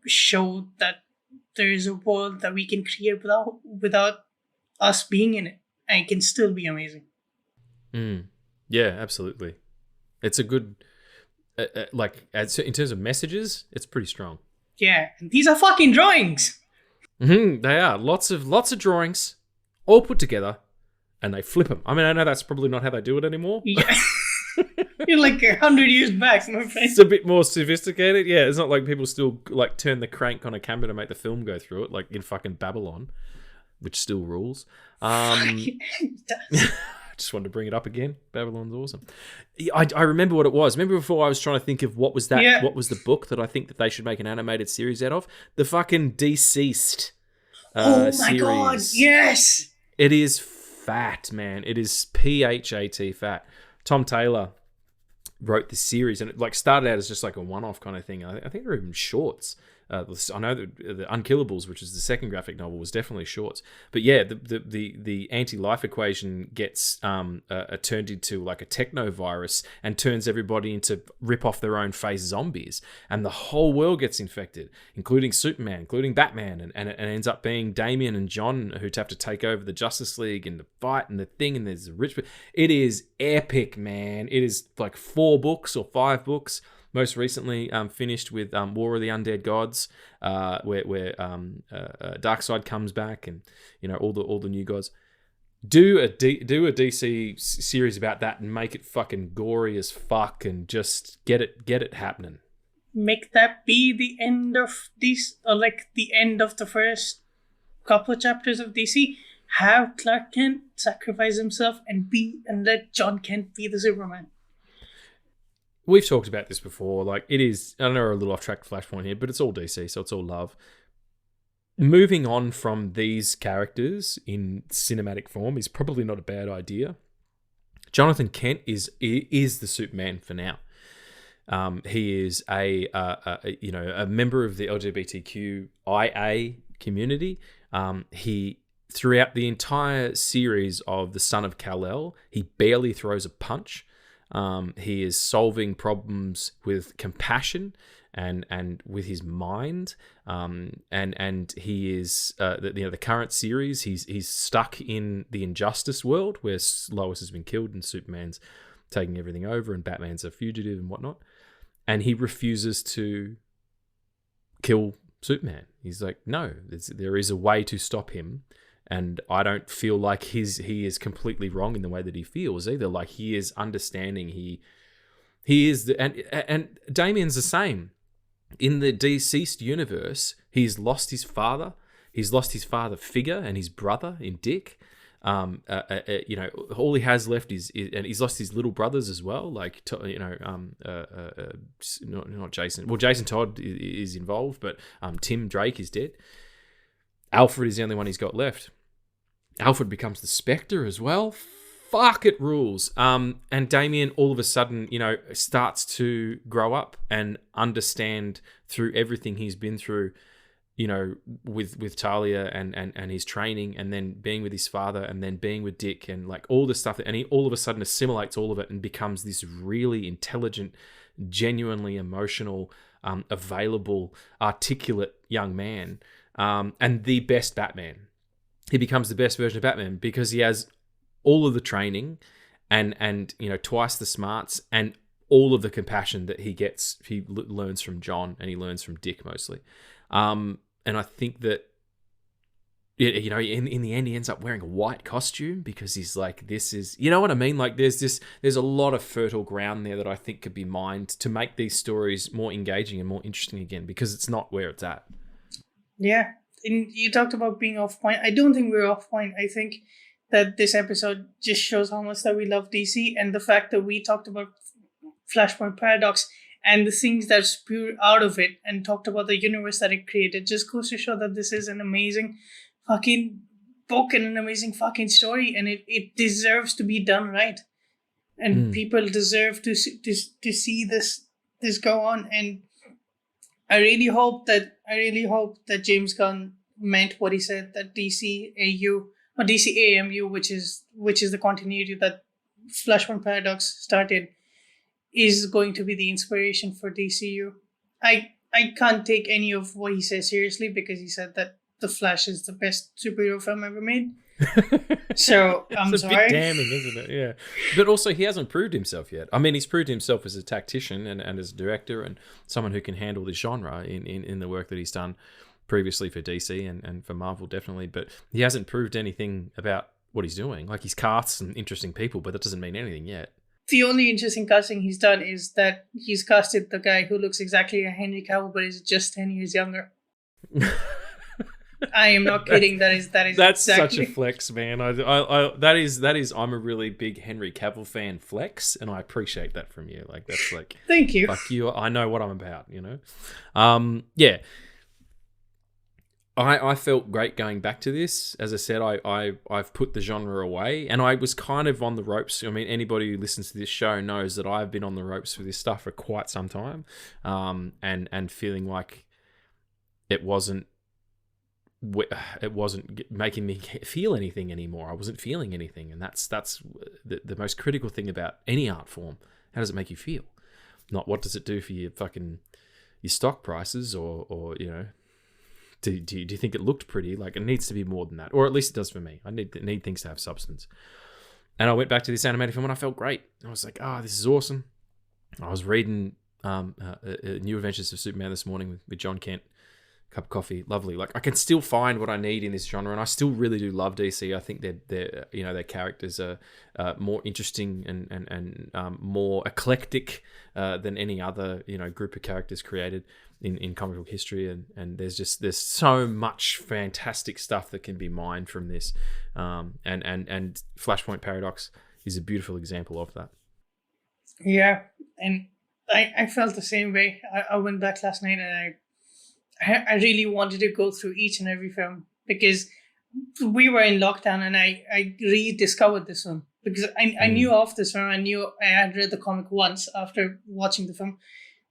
B: showed that there is a world that we can create without us being in it, and it can still be amazing.
A: Yeah, absolutely. It's a good, in terms of messages, it's pretty strong.
B: Yeah, and these are fucking drawings.
A: They are lots of drawings, all put together, and they flip them. I mean, I know that's probably not how they do it anymore.
B: Yeah. You're like 100 years back, my friend.
A: It's a bit more sophisticated. Yeah, it's not like people still like turn the crank on a camera to make the film go through it, like in fucking Babylon. which still rules.
B: It does.
A: Just wanted to bring it up again. Babylon's awesome. I remember what it was. Remember before I was trying to think of what was that?
B: Yeah.
A: What was the book that I think that they should make an animated series out of? The fucking Deceased
B: Oh my
A: series.
B: god, yes!
A: It is fat, man. It is PHAT fat. Tom Taylor wrote this series, and it like started out as just like a one-off kind of thing. I think there were even shorts. I know that the Unkillables, which is the second graphic novel, was definitely shorts. But yeah, the anti-life equation gets turned into like a techno virus and turns everybody into rip off their own face zombies, and the whole world gets infected, including Superman, including Batman, and it ends up being Damian and John who'd have to take over the Justice League and the fight and the thing, and there's a rich. It is epic, man. It is like 4 books or 5 books. Most recently, finished with War of the Undead Gods, where Darkseid comes back, and all the new gods. Do a DC series about that and make it fucking gory as fuck, and just get it happening.
B: Make that be the end of these, or like the end of the first couple of chapters of DC. Have Clark Kent sacrifice himself and let John Kent be the Superman.
A: We've talked about this before. Like, it is, I know we're a little off track Flashpoint here, but it's all DC, so it's all love. Moving on from these characters in cinematic form is probably not a bad idea. Jonathan Kent is the Superman for now. He is a member of the LGBTQIA community. He, throughout the entire series of The Son of Kal-El, he barely throws a punch. He is solving problems with compassion and with his mind. And he is the current series. He's stuck in the Injustice world where Lois has been killed and Superman's taking everything over and Batman's a fugitive and whatnot. And he refuses to kill Superman. He's like, no, there is a way to stop him. And I don't feel like he is completely wrong in the way that he feels either. Like, he is understanding. He is and Damian's the same. In the Deceased universe, he's lost his father. He's lost his father figure and his brother in Dick. All he has left is and he's lost his little brothers as well. Like, not Jason. Well, Jason Todd is involved, but Tim Drake is dead. Alfred is the only one he's got left. Alfred becomes the Spectre as well. Fuck, it rules. And Damian all of a sudden, starts to grow up and understand through everything he's been through, with Talia and his training, and then being with his father, and then being with Dick, and like all the stuff and he all of a sudden assimilates all of it and becomes this really intelligent, genuinely emotional, available, articulate young man. And the best Batman. He becomes the best version of Batman because he has all of the training and twice the smarts and all of the compassion that he gets. He learns from John and he learns from Dick mostly. And I think that in the end he ends up wearing a white costume because he's like, this is, you know what I mean? Like, there's a lot of fertile ground there that I think could be mined to make these stories more engaging and more interesting again, because it's not where it's at.
B: Yeah, and you talked about being off point. I don't think we're off point. I think that this episode just shows how much that we love DC, and the fact that we talked about Flashpoint Paradox and the things that spew out of it and talked about the universe that it created just goes to show that this is an amazing fucking book and an amazing fucking story, and it deserves to be done right. And people deserve to see this go on, and I really hope that James Gunn meant what he said, that DCAU or DCAMU, which is the continuity that Flashpoint Paradox started, is going to be the inspiration for DCU. I can't take any of what he says seriously because he said that The Flash is the best superhero film ever made. So I'm
A: it's a
B: sorry.
A: bit damning, isn't it? Yeah. But also, he hasn't proved himself yet. I mean, he's proved himself as a tactician and as a director and someone who can handle this genre in the work that he's done previously for DC and for Marvel, definitely. But he hasn't proved anything about what he's doing. Like, he's cast some interesting people, but that doesn't mean anything yet.
B: The only interesting casting he's done is that he's casted the guy who looks exactly like Henry Cavill, but is just 10 years younger. I am not kidding. That's
A: such
B: exactly.
A: a flex, man. That is. I'm a really big Henry Cavill fan flex, and I appreciate that from you. Like that's like,
B: Thank you.
A: fuck you. I know what I'm about. Yeah. I felt great going back to this. As I said, I've put the genre away, and I was kind of on the ropes. I mean, anybody who listens to this show knows that I've been on the ropes for this stuff for quite some time, and feeling like it wasn't making me feel anything anymore. I wasn't feeling anything, and that's the most critical thing about any art form. How does it make you feel? Not what does it do for your stock prices, or do you think it looked pretty? Like, it needs to be more than that, or at least it does for me. I need things to have substance. And I went back to this animated film, and I felt great. I was like, this is awesome. I was reading New Adventures of Superman this morning with John Kent. Cup of coffee, lovely. Like, I can still find what I need in this genre, and I still really do love DC. I think their characters are more interesting and more eclectic than any other group of characters created in comic book history. And there's so much fantastic stuff that can be mined from this. And Flashpoint Paradox is a beautiful example of that.
B: Yeah, and I felt the same way. I went back last night, and I really wanted to go through each and every film, because we were in lockdown, and I rediscovered this one because I knew of this film. I knew I had read the comic once after watching the film,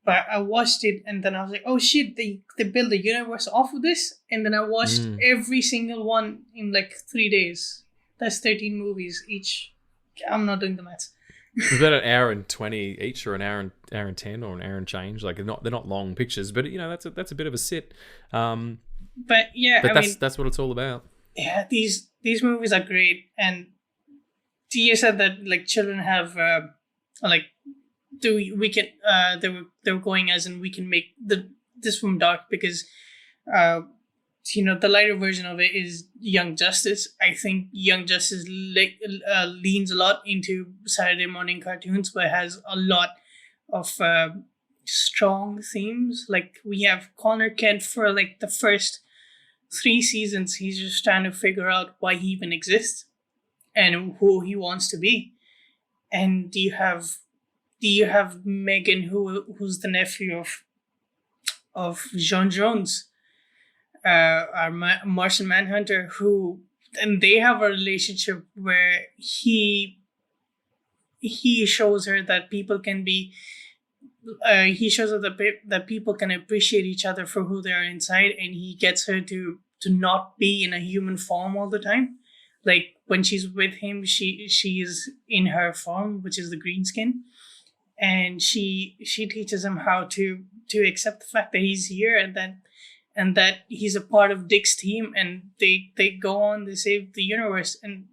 B: but I watched it, and then I was like, oh shit, they built a universe off of this. And then I watched every single one in like 3 days. That's 13 movies each. I'm not doing the maths.
A: Is that an hour and 20 each, or an hour and 10, or an hour and change? Like, they're not long pictures, but that's a bit of a sit.
B: But yeah,
A: that's what it's all about.
B: Yeah, these movies are great, and Tia said that like children have they were going as in we can make this film dark, because the lighter version of it is Young Justice. I think Young Justice leans a lot into Saturday morning cartoons, but has a lot of strong themes. Like, we have Connor Kent for like the first 3 seasons. He's just trying to figure out why he even exists and who he wants to be. And you have Megan, who's the nephew of John Jones, our Martian Manhunter, and they have a relationship where he shows her that people can be. He shows her that people can appreciate each other for who they are inside, and he gets her to not be in a human form all the time. Like, when she's with him, she is in her form, which is the green skin, and she teaches him how to accept the fact that he's here, and that he's a part of Dick's team, and they go on, they save the universe. And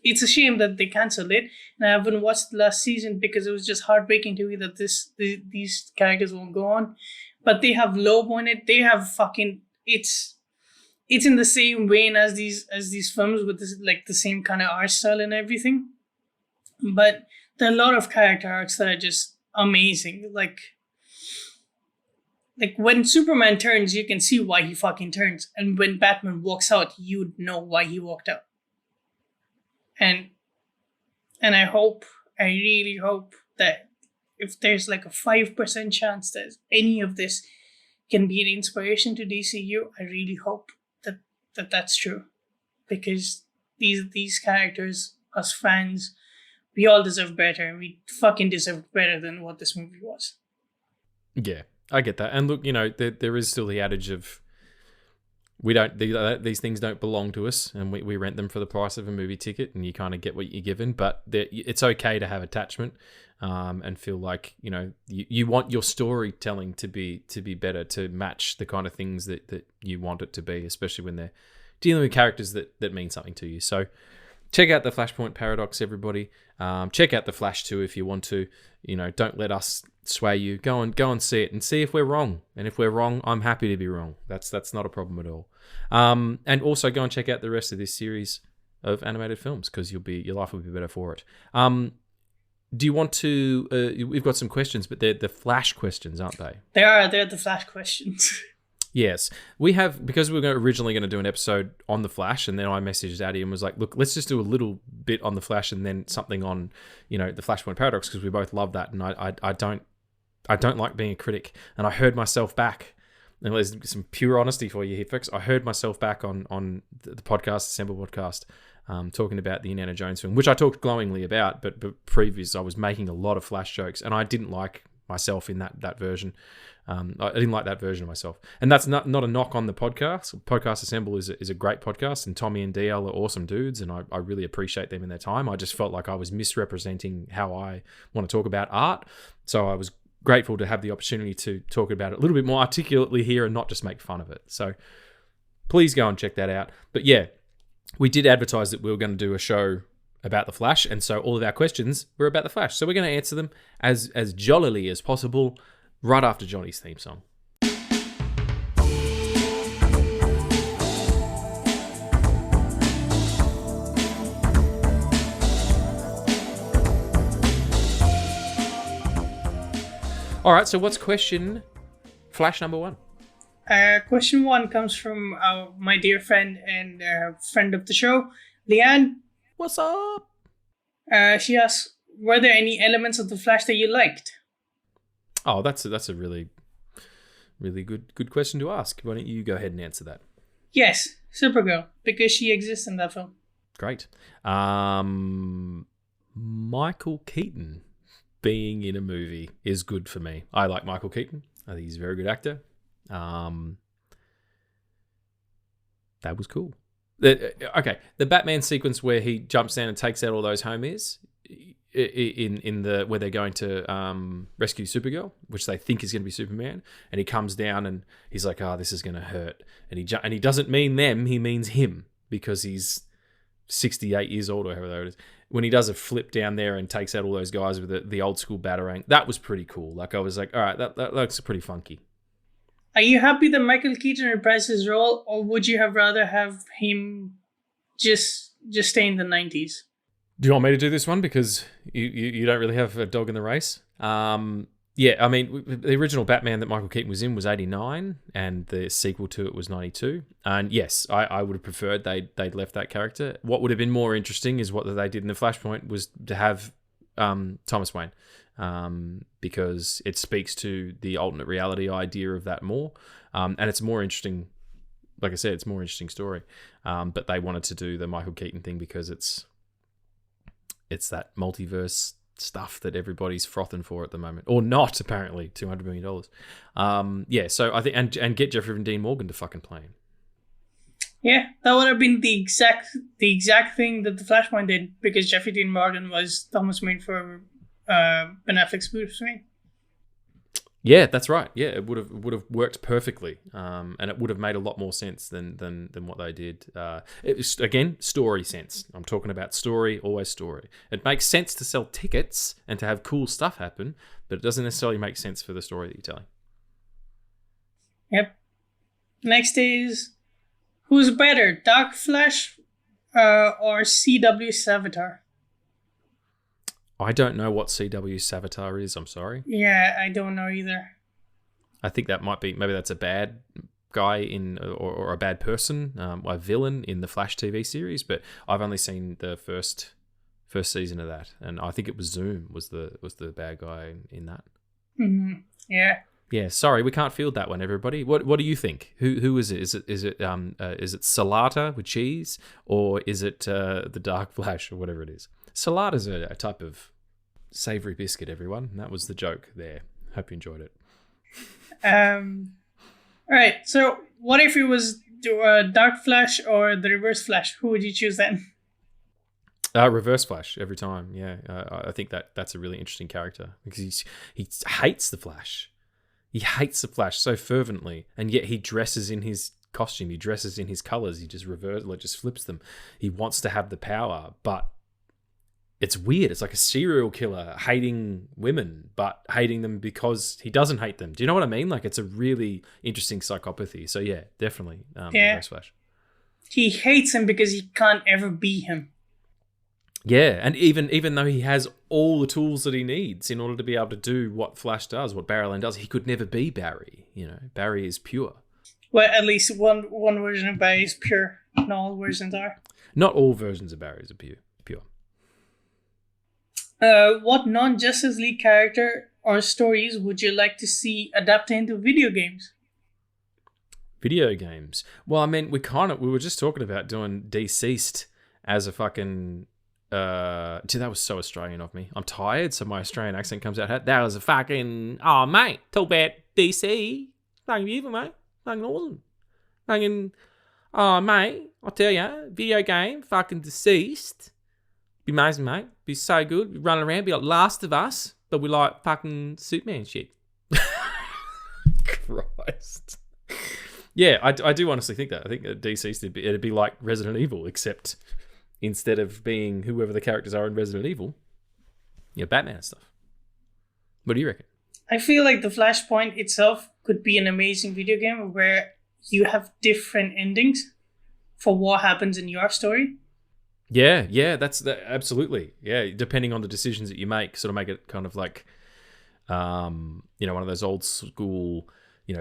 B: it's a shame that they canceled it, and I haven't watched the last season because it was just heartbreaking to me that these characters won't go on. But they have Lobo in it. They have fucking it's in the same vein as these films, with this, like, the same kind of art style and everything. But there are a lot of character arcs that are just amazing. Like when Superman turns, you can see why he fucking turns. And when Batman walks out, you'd know why he walked out. And I really hope that if there's like a 5% chance that any of this can be an inspiration to DCU, I really hope that that's true. Because these characters, us fans, we all deserve better. We fucking deserve better than what this movie was.
A: Yeah, I get that. And look, there is still the adage of these things don't belong to us, and we rent them for the price of a movie ticket, and you kind of get what you're given. But it's okay to have attachment, and feel like you want your storytelling to be better, to match the kind of things that you want it to be, especially when they're dealing with characters that mean something to you. So check out the Flashpoint Paradox, everybody. Check out the Flash 2 if you want to. Don't let us sway you. Go and see it and see if we're wrong. And if we're wrong, I'm happy to be wrong. That's not a problem at all. And also go and check out the rest of this series of animated films, because your life will be better for it. Do you want to? We've got some questions, but they're the Flash questions, aren't they?
B: They're the Flash questions.
A: Yes, we have, because we were originally going to do an episode on the Flash, and then I messaged Addy and was like, "Look, let's just do a little bit on the Flash, and then something on, the Flashpoint Paradox, because we both love that." And I don't like being a critic, and I heard myself back, and there's some pure honesty for you here, folks. I heard myself back on the podcast, Assemble podcast, talking about the Indiana Jones film, which I talked glowingly about, but previous I was making a lot of Flash jokes, and I didn't like myself in that version. I didn't like that version of myself, and that's not a knock on the podcast. Podcast Assemble is a great podcast, and Tommy and DL are awesome dudes, and I really appreciate them in their time. I just felt like I was misrepresenting how I want to talk about art, so I was grateful to have the opportunity to talk about it a little bit more articulately here and not just make fun of it. So please go and check that out. But yeah, we did advertise that we were going to do a show about the Flash, and so all of our questions were about the Flash. So we're going to answer them as jollily as possible right after Johnny's theme song. All right, so what's question Flash number 1?
B: Question 1 comes from my dear friend and friend of the show, Leanne.
A: What's up?
B: She asks, were there any elements of the Flash that you liked?
A: Oh, that's a really, really good question to ask. Why don't you go ahead and answer that?
B: Yes, Supergirl, because she exists in that film.
A: Great. Michael Keaton being in a movie is good for me. I like Michael Keaton. I think he's a very good actor. That was cool. The Batman sequence where he jumps down and takes out all those homies in the where they're going to rescue Supergirl, which they think is going to be Superman, and he comes down and he's like, "Oh, this is going to hurt," and he doesn't mean them, he means him, because he's 68 years old or however it is. When he does a flip down there and takes out all those guys with the old school Batarang, that was pretty cool. Like, I was like, all right, that looks pretty funky.
B: Are you happy that Michael Keaton reprised his role, or would you have rather have him just stay in the 90s?
A: Do you want me to do this one? Because you don't really have a dog in the race. Yeah, I mean, the original Batman that Michael Keaton was in was 89, and the sequel to it was 92. And yes, I would have preferred they'd left that character. What would have been more interesting is what they did in the Flashpoint was to have Thomas Wayne, because it speaks to the alternate reality idea of that more. And it's more interesting. Like I said, it's a more interesting story. But they wanted to do the Michael Keaton thing because it's that multiverse stuff that everybody's frothing for at the moment, or not, apparently. $200 million. Yeah, so I think and get Jeffrey and Dean Morgan to fucking play him.
B: Yeah, that would have been the exact thing that the Flashpoint did, because Jeffrey Dean Morgan was Thomas Wayne for Ben Affleck's Bruce Wayne.
A: Yeah, that's right. Yeah, it would have worked perfectly, and it would have made a lot more sense than what they did. It was, again, story sense. I'm talking about story, always story. It makes sense to sell tickets and to have cool stuff happen, but it doesn't necessarily make sense for the story that you're telling.
B: Yep. Next is, who's better, Dark Flash or CW Savitar?
A: I don't know what CW Savitar is, I'm sorry.
B: Yeah, I don't know either.
A: I think that might be, maybe that's a bad guy or a bad person, a villain in the Flash TV series, but I've only seen the first season of that, and I think it was Zoom was the bad guy in that.
B: Mm-hmm. Yeah.
A: Yeah, sorry, we can't field that one, everybody. What do you think? Who is it? Is it salata with cheese, or is it the Dark Flash, or whatever it is? Salata is a type of savory biscuit, everyone. And that was the joke there. Hope you enjoyed it.
B: All right. So, what if it was Dark Flash or the Reverse Flash? Who would you choose then?
A: Reverse Flash every time. Yeah, I think that's a really interesting character, because he hates the Flash. He hates the Flash so fervently, and yet he dresses in his costume. He dresses in his colors. He just just flips them. He wants to have the power, but it's weird. It's like a serial killer hating women, but hating them because he doesn't hate them. Do you know what I mean? Like, it's a really interesting psychopathy. So yeah, definitely Reverse Flash.
B: He hates him because he can't ever be him.
A: Yeah, and even though he has all the tools that he needs in order to be able to do what Flash does, what Barry Allen does, he could never be Barry. You know, Barry is pure.
B: Well, at least one version of Barry is pure. Not all versions are.
A: Not all versions of Barry are pure.
B: What non-Justice League character or stories would you like to see adapted into video games?
A: Video games. Well, I mean, we were just talking about doing Deceased as a fucking. Gee, that was so Australian of me. I'm tired, so my Australian accent comes out. That was a fucking. Oh, mate, talk about DC. Fucking beautiful, mate. Fucking awesome. Fucking. Oh, mate, I'll tell you, video game, fucking Deceased. Be amazing, mate. Be so good. Be running around, be like Last of Us, but we like fucking Superman shit. Christ. Yeah, I do honestly think that. I think that Deceased, it'd be like Resident Evil, except instead of being whoever the characters are in Resident Evil, you're Batman and stuff. What do you reckon?
B: I feel like the Flashpoint itself could be an amazing video game where you have different endings for what happens in your story.
A: Yeah, that's absolutely. Yeah, depending on the decisions that you make, sort of make it kind of like, one of those old school,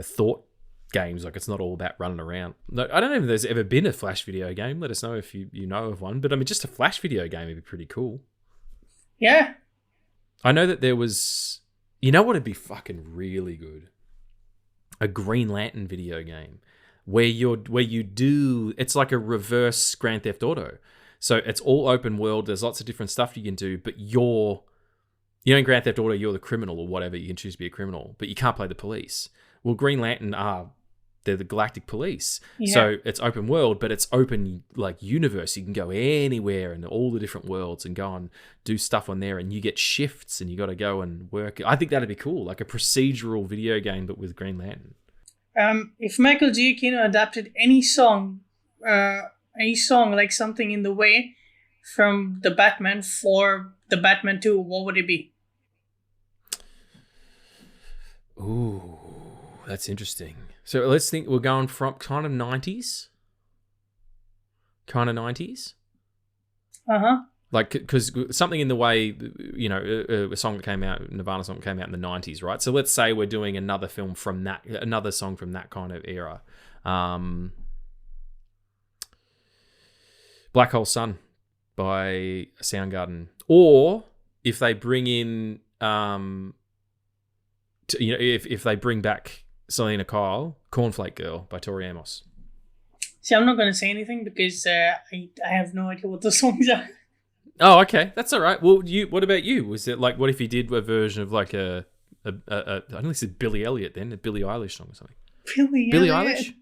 A: thought games. Like, it's not all about running around. No, I don't know if there's ever been a Flash video game. Let us know if you know of one. But I mean, just a Flash video game would be pretty cool.
B: Yeah.
A: I know that there was. You know what would be fucking really good? A Green Lantern video game where you do. It's like a reverse Grand Theft Auto. So it's all open world. There's lots of different stuff you can do, but in Grand Theft Auto, you're the criminal or whatever. You can choose to be a criminal, but you can't play the police. Well, Green Lantern they're the Galactic Police. Yeah. So it's open world, but it's open like universe. You can go anywhere in all the different worlds and go and do stuff on there, and you get shifts and you got to go and work. I think that'd be cool, like a procedural video game, but with Green Lantern.
B: If Michael Giacchino adapted any song like Something in the Way from the Batman for the Batman 2, what would it be?
A: Ooh, that's interesting. So let's think, we're going from kind of 90s?
B: Uh-huh.
A: Like, because Something in the Way, a song that came out, Nirvana song that came out in the 90s, right? So let's say we're doing another song from that kind of era. Black Hole Sun by Soundgarden. Or if they bring in, if they bring back Selena Kyle, Cornflake Girl by Tori Amos.
B: See, I'm not going to say anything because I have no idea what the songs are.
A: Oh, okay. That's all right. Well, what about you? Was it like, what if you did a version of like I don't think it's Billie Elliot then, a Billie Eilish song or something? Billie Eilish?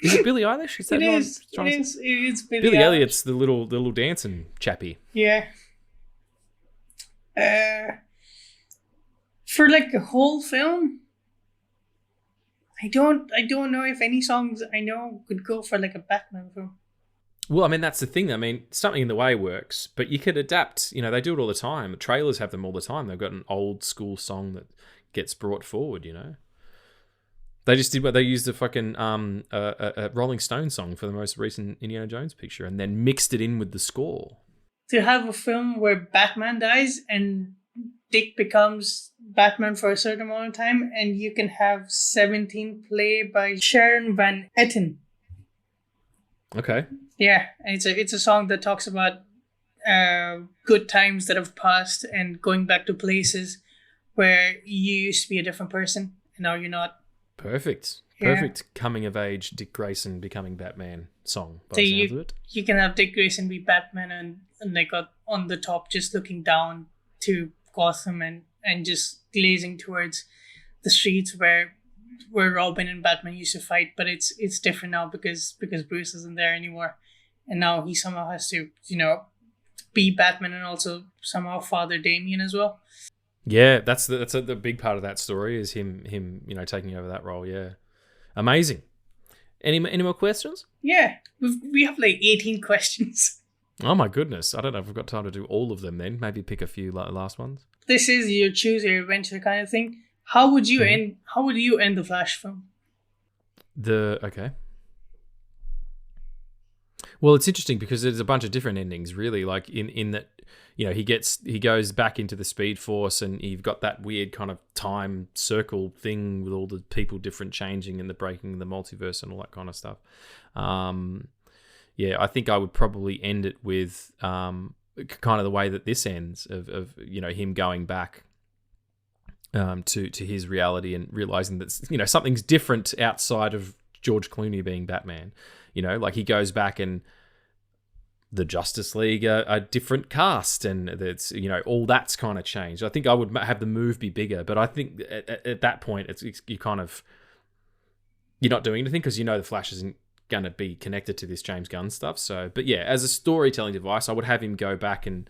A: Is it Billie Eilish? Is that
B: it's
A: Billie Elliot's the little dancing chappie.
B: Yeah. For like a whole film, I don't know if any songs I know could go for like a Batman film.
A: Well, I mean, that's the thing. I mean, Something in the Way works, but you could adapt. They do it all the time. The trailers have them all the time. They've got an old school song that gets brought forward, They just did what they used a fucking a Rolling Stone song for the most recent Indiana Jones picture and then mixed it in with the score.
B: To have a film where Batman dies and Dick becomes Batman for a certain amount of time, and you can have 17 play by Sharon Van Etten.
A: Okay.
B: Yeah, and it's a song that talks about good times that have passed and going back to places where you used to be a different person and now you're not.
A: Perfect.
B: Yeah.
A: Perfect coming of age Dick Grayson becoming Batman song.
B: So you can have Dick Grayson be Batman and they got on the top just looking down to Gotham and just glazing towards the streets where Robin and Batman used to fight, but it's different now because Bruce isn't there anymore, and now he somehow has to be Batman and also somehow father Damian as well.
A: Yeah, that's the big part of that story is him taking over that role. Yeah, amazing. Any more questions?
B: Yeah, we have like 18 questions.
A: Oh my goodness, I don't know if we've got time to do all of them. Then maybe pick a few last ones.
B: This is your choose your adventure kind of thing. How would you end? How would you end the Flash film?
A: Okay. Well, it's interesting because there's a bunch of different endings, really. Like in that, he goes back into the Speed Force, and you've got that weird kind of time circle thing with all the people different changing and the breaking of the multiverse and all that kind of stuff. I think I would probably end it with kind of the way that this ends of him going back to his reality and realizing that something's different outside of George Clooney being Batman. Like he goes back and the Justice League are a different cast, and that's all that's kind of changed. I think I would have the move be bigger, but I think at that point you're not doing anything because the Flash isn't going to be connected to this James Gunn stuff. So, but yeah, as a storytelling device, I would have him go back and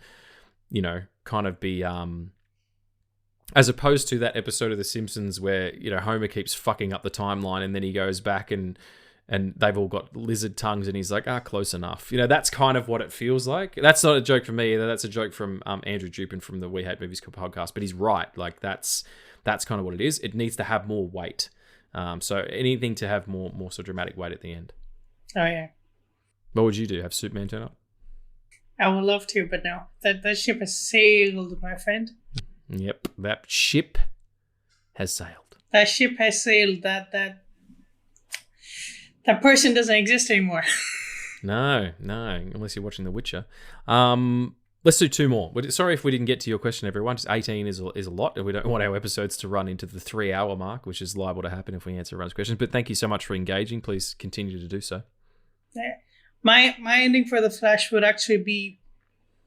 A: kind of be as opposed to that episode of The Simpsons where Homer keeps fucking up the timeline, and then he goes back and they've all got lizard tongues, and he's like, close enough. That's kind of what it feels like. That's not a joke from me either. That's a joke from Andrew Dupin from the We Hate Movies podcast. But he's right. Like that's kind of what it is. It needs to have more weight. So anything to have more sort of dramatic weight at the end.
B: Oh yeah.
A: What would you do? Have Superman turn up?
B: I would love to, but no. That ship has sailed, my friend.
A: Yep, that ship has sailed.
B: That ship has sailed. That person doesn't exist anymore.
A: No, unless you're watching The Witcher. Let's do two more. Sorry if we didn't get to your question, everyone. Just 18 is a lot, and we don't want our episodes to run into the 3-hour mark, which is liable to happen if we answer everyone's questions. But thank you so much for engaging. Please continue to do so.
B: Yeah. My ending for the Flash would actually be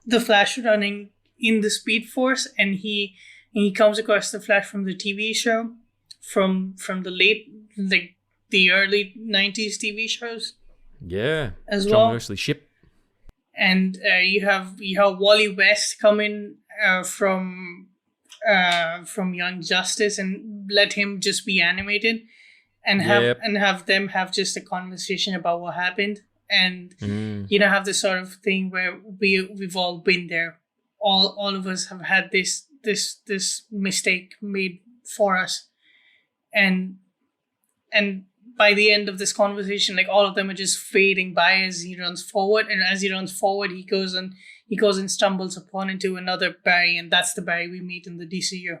B: the Flash running in the Speed Force, and he comes across the Flash from the TV show, from the early 90s TV shows.
A: Yeah.
B: As well.
A: Mostly ship.
B: And you have Wally West come in from Young Justice and let him just be animated, and have them have just a conversation about what happened, and have this sort of thing where we've all been there. All of us have had this mistake made for us, and by the end of this conversation, like all of them are just fading by as he runs forward, and as he runs forward, he goes and stumbles upon into another Barry, and that's the Barry we meet in the DCU.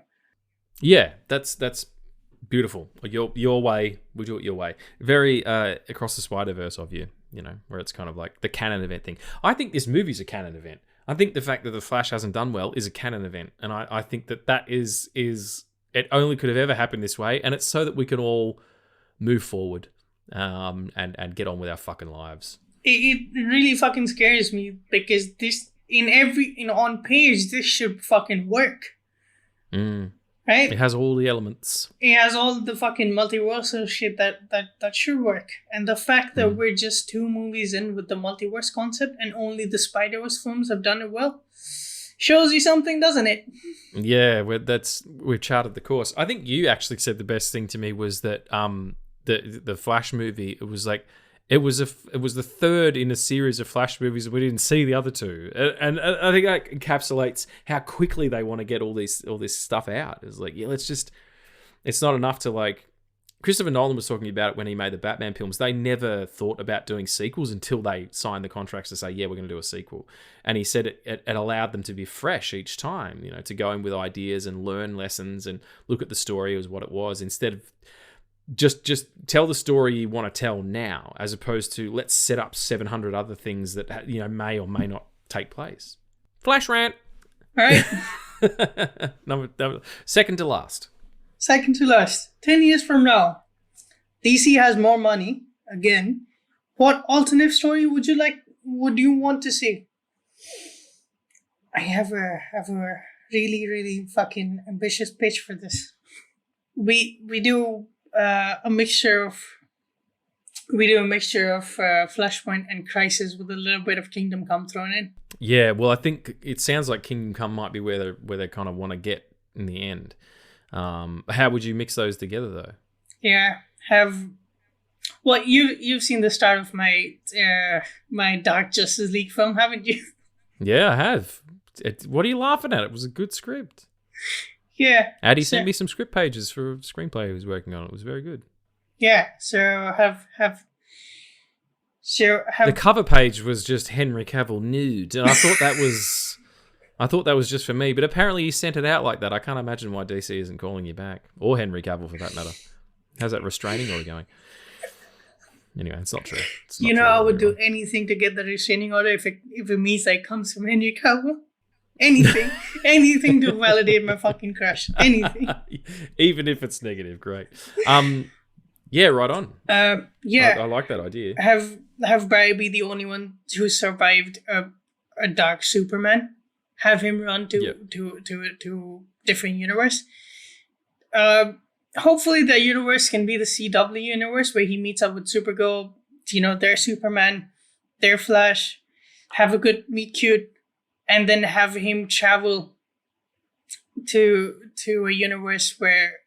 A: Yeah, that's beautiful. Like your way, we do it your way. Very across the Spider-Verse of you, where it's kind of like the canon event thing. I think this movie's a canon event. I think the fact that the Flash hasn't done well is a canon event, and I think that is it only could have ever happened this way, and it's so that we can all move forward and get on with our fucking lives.
B: It really fucking scares me because this on page this should fucking work. Right?
A: It has all the elements.
B: It has all the fucking multiversal shit that should work. And the fact that we're just 2 movies in with the multiverse concept and only the Spider-Verse films have done it well shows you something, doesn't it?
A: Yeah, we've charted the course. I think you actually said the best thing to me was that the Flash movie, it was the third in a series of Flash movies, and we didn't see the other 2. And I think that encapsulates how quickly they want to get all this stuff out. It's like, yeah, it's not enough to like. Christopher Nolan was talking about it when he made the Batman films. They never thought about doing sequels until they signed the contracts to say, yeah, we're going to do a sequel. And he said it allowed them to be fresh each time, to go in with ideas and learn lessons and look at the story as what it was, instead of just tell the story you want to tell now, as opposed to let's set up 700 other things that may or may not take place. Flash rant.
B: All right.
A: Second to last.
B: 10 years from now, DC has more money again. What alternate story would you want to see? I have a really, really fucking ambitious pitch for this. We do a mixture of Flashpoint and Crisis with a little bit of Kingdom Come thrown in.
A: Yeah, well, I think it sounds like Kingdom Come might be where they kind of want to get in the end. How would you mix those together, though?
B: Yeah, you've seen the start of my my Dark Justice League film, haven't you?
A: Yeah, I have. What are you laughing at? It was a good script.
B: Yeah.
A: Addy sent me some script pages for a screenplay he was working on. It was very good.
B: Yeah, so So
A: The cover page was just Henry Cavill nude, and I thought that was just for me. But apparently he sent it out like that. I can't imagine why DC isn't calling you back, or Henry Cavill for that matter. How's that restraining order going? Anyway, it's not true. It's not true
B: I would do anything to get the restraining order if it means that it comes from Henry Cavill. Anything to validate my fucking crush. Anything.
A: Even if it's negative, great. Yeah, right on.
B: Yeah.
A: I like that idea.
B: Have Barry be the only one who survived a dark Superman. Have him run to different universe. Hopefully the universe can be the CW universe where he meets up with Supergirl, their Superman, their Flash, have a good meet cute, and then have him travel to a universe where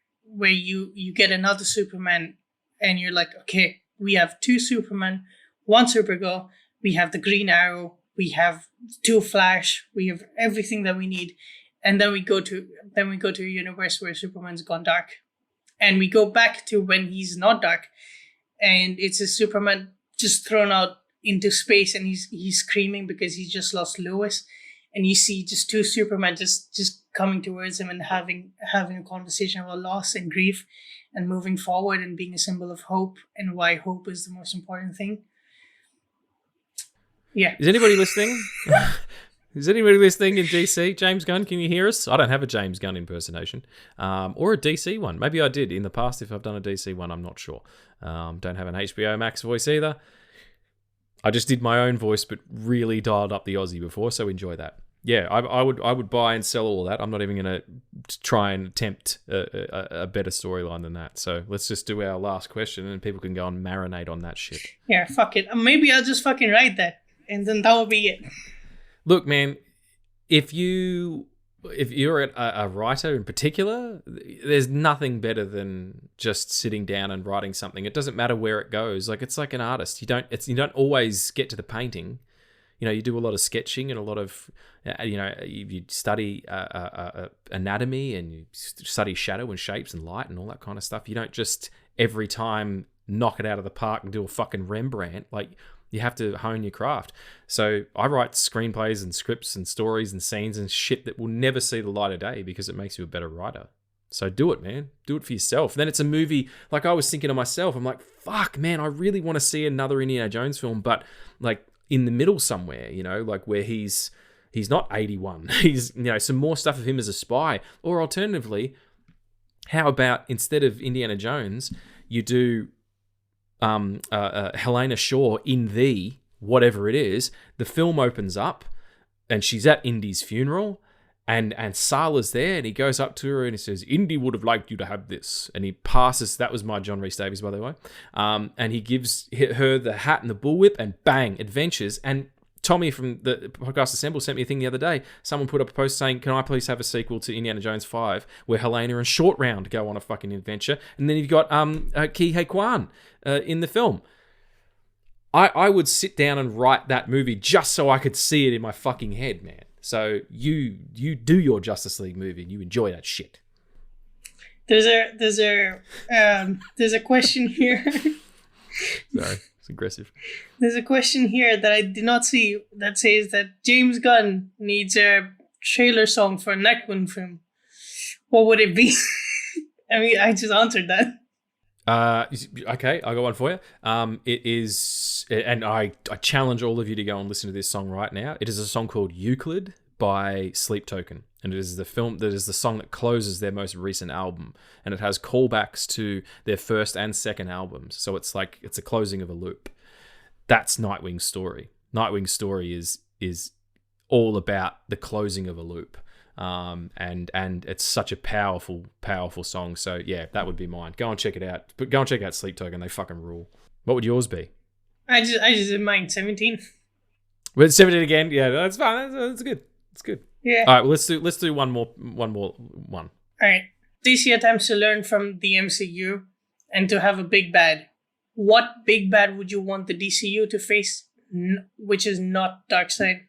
B: you get another Superman, and you're like, okay, we have 2 Superman, 1 Supergirl, we have the Green Arrow, we have 2 Flash, we have everything that we need, and then we go to a universe where Superman's gone dark, and we go back to when he's not dark, and it's a Superman just thrown out into space, and he's screaming because he's just lost Lois, and you see just 2 Supermen just coming towards him and having a conversation about loss and grief and moving forward and being a symbol of hope and why hope is the most important thing. Yeah.
A: Is anybody listening? Is anybody listening in DC? James Gunn, can you hear us? I don't have a James Gunn impersonation. Or a DC one. Maybe I did in the past. If I've done a DC one, I'm not sure. Don't have an HBO Max voice either. I just did my own voice, but really dialed up the Aussie before, so enjoy that. Yeah, I would buy and sell all of that. I'm not even going to try and attempt a better storyline than that. So let's just do our last question, and people can go and marinate on that shit.
B: Yeah, fuck it. Maybe I'll just fucking write that, and then that will be it.
A: Look, man, if you're a writer in particular, there's nothing better than just sitting down and writing something. It doesn't matter where it goes. Like, it's like an artist. You don't always get to the painting. You do a lot of sketching and a lot of, you study anatomy and you study shadow and shapes and light and all that kind of stuff. You don't just every time knock it out of the park and do a fucking Rembrandt. Like, you have to hone your craft. So I write screenplays and scripts and stories and scenes and shit that will never see the light of day because it makes you a better writer. So do it, man. Do it for yourself. Then it's a movie. Like, I was thinking to myself, I'm like, fuck, man, I really want to see another Indiana Jones film, but like in the middle somewhere, like where he's not 81. He's, some more stuff of him as a spy. Or alternatively, how about instead of Indiana Jones, you do Helena Shaw in the whatever it is. The film opens up and she's at Indy's funeral and Sala's there and he goes up to her and he says, Indy would have liked you to have this. And he passes, that was my John Rhys Davies, by the way. And he gives her the hat and the bullwhip and bang, adventures. And Tommy from the Podcast Assemble sent me a thing the other day. Someone put up a post saying, can I please have a sequel to Indiana Jones 5 where Helena and Short Round go on a fucking adventure? And then you've got Ke Huy Quan in the film. I would sit down and write that movie just so I could see it in my fucking head, man. So you do your Justice League movie and you enjoy that shit.
B: There's a question here.
A: Sorry. Aggressive.
B: There's a question here that I did not see that says that James Gunn needs a trailer song for a Nightwing film. What would it be? I mean, I just answered that.
A: Okay, I got one for you. It is, and I challenge all of you to go and listen to this song right now. It is a song called Euclid by Sleep Token, and it is the song that closes their most recent album, and it has callbacks to their first and second albums. So it's like it's a closing of a loop. That's Nightwing's story. Nightwing's story is all about the closing of a loop. And it's such a powerful song. So yeah, that would be mine. Go and check it out. But go and check out Sleep Token. They fucking rule. What would yours be?
B: I just did mine 17.
A: Well, 17 again. Yeah, that's fine. That's good. It's good.
B: Yeah.
A: All right. Well, let's do one more. All
B: right. DC attempts to learn from the MCU and to have a big bad. What big bad would you want the DCU to face, which is not Darkseid?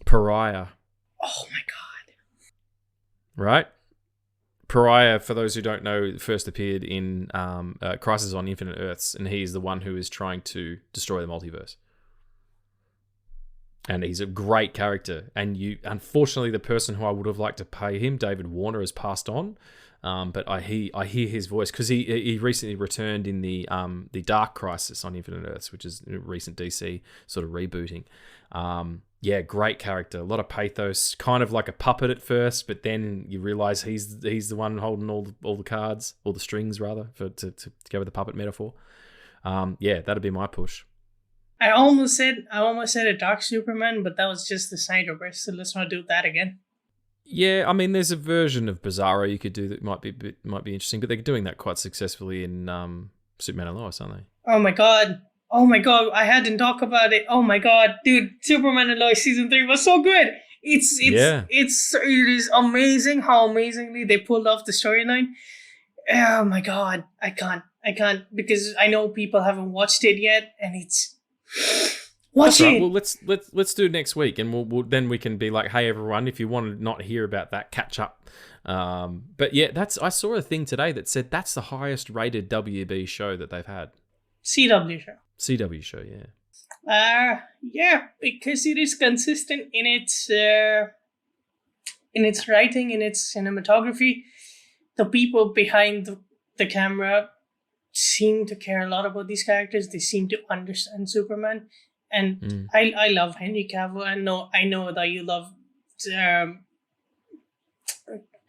A: Pariah.
B: Oh my god.
A: Right? Pariah, for those who don't know, first appeared in Crisis on Infinite Earths, and he's the one who is trying to destroy the multiverse. And he's a great character. And unfortunately, the person who I would have liked to pay him, David Warner, has passed on. But I hear his voice because he recently returned in the Dark Crisis on Infinite Earths, which is a recent DC sort of rebooting. Yeah, great character, a lot of pathos, kind of like a puppet at first, but then you realize he's the one holding all the cards, all the strings rather, to go with the puppet metaphor. Yeah, that'd be my push.
B: I almost said a Dark Superman, but that was just the Snyderverse, so let's not do that again.
A: Yeah, I mean, there's a version of Bizarro you could do that might be interesting, but they're doing that quite successfully in Superman and Lois, aren't they?
B: Oh my god, I hadn't talked about it. Oh my god, dude, Superman and Lois season 3 was so good. It is amazing how amazingly they pulled off the storyline. Oh my god, I can't because I know people haven't watched it yet, and it's. Watch it.
A: Well, let's do it next week, and we'll then we can be like, hey everyone, if you want to not hear about that, catch up. But yeah, I saw a thing today that said that's the highest rated WB show that they've had.
B: CW show,
A: yeah.
B: Yeah, because it is consistent in its writing, in its cinematography. The people behind the camera seem to care a lot about these characters. They seem to understand Superman. And I love Henry Cavill. I know that you love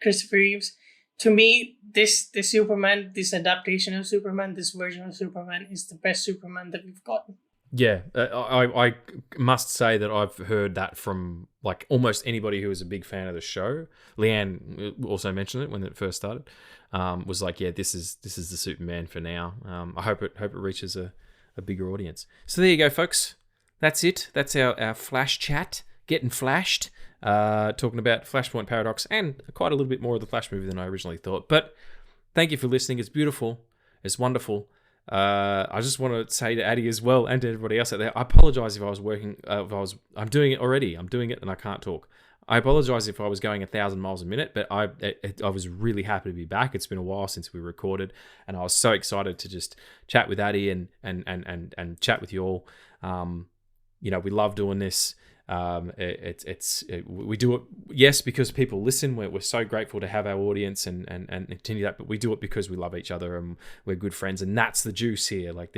B: Christopher Reeves. To me, this Superman, this adaptation of Superman, this version of Superman is the best Superman that we've gotten.
A: Yeah, I must say that I've heard that from like almost anybody who was a big fan of the show. Leanne also mentioned it when it first started. Was like, yeah, this is the Superman for now. I hope it reaches a bigger audience. So there you go, folks. That's it. That's our flash chat. Getting flashed. Talking about Flashpoint Paradox and quite a little bit more of the Flash movie than I originally thought. But thank you for listening. It's beautiful. It's wonderful. I just want to say to Addie as well and to everybody else out there, I apologize if I was working. I'm doing it already. I'm doing it and I can't talk. I apologize if I was going 1,000 miles a minute, but I was really happy to be back. It's been a while since we recorded, and I was so excited to just chat with Addie and chat with you all. We love doing this. We do it, yes, because people listen. We're so grateful to have our audience and continue that, but we do it because we love each other and we're good friends, and that's the juice here. Like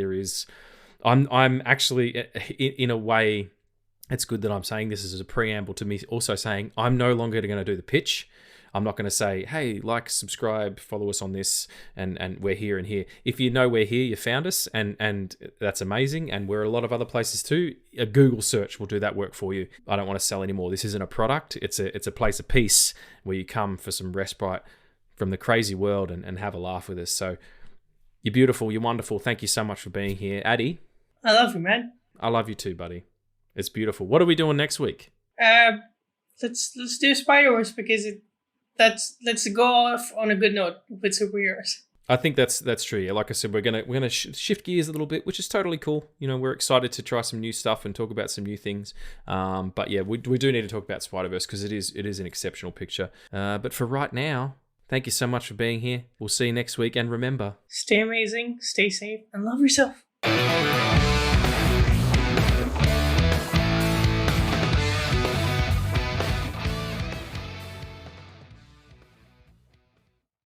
A: I'm actually in a way. It's good that I'm saying this as a preamble to me also saying I'm no longer going to do the pitch. I'm not going to say, hey, like, subscribe, follow us on this, and we're here and here. If you know we're here, you found us, and that's amazing. And we're a lot of other places too. A Google search will do that work for you. I don't want to sell anymore. This isn't a product. It's a place of peace where you come for some respite from the crazy world and have a laugh with us. So you're beautiful. You're wonderful. Thank you so much for being here. Addie.
B: I love you, man.
A: I love you too, buddy. It's beautiful. What are we doing next week?
B: Let's do Spider-Verse because let's go off on a good note with superheroes.
A: I think that's true. Yeah, like I said, we're gonna shift gears a little bit, which is totally cool. We're excited to try some new stuff and talk about some new things. But yeah, we do need to talk about Spider-Verse because it is an exceptional picture. But for right now, thank you so much for being here. We'll see you next week, and remember,
B: stay amazing, stay safe, and love yourself.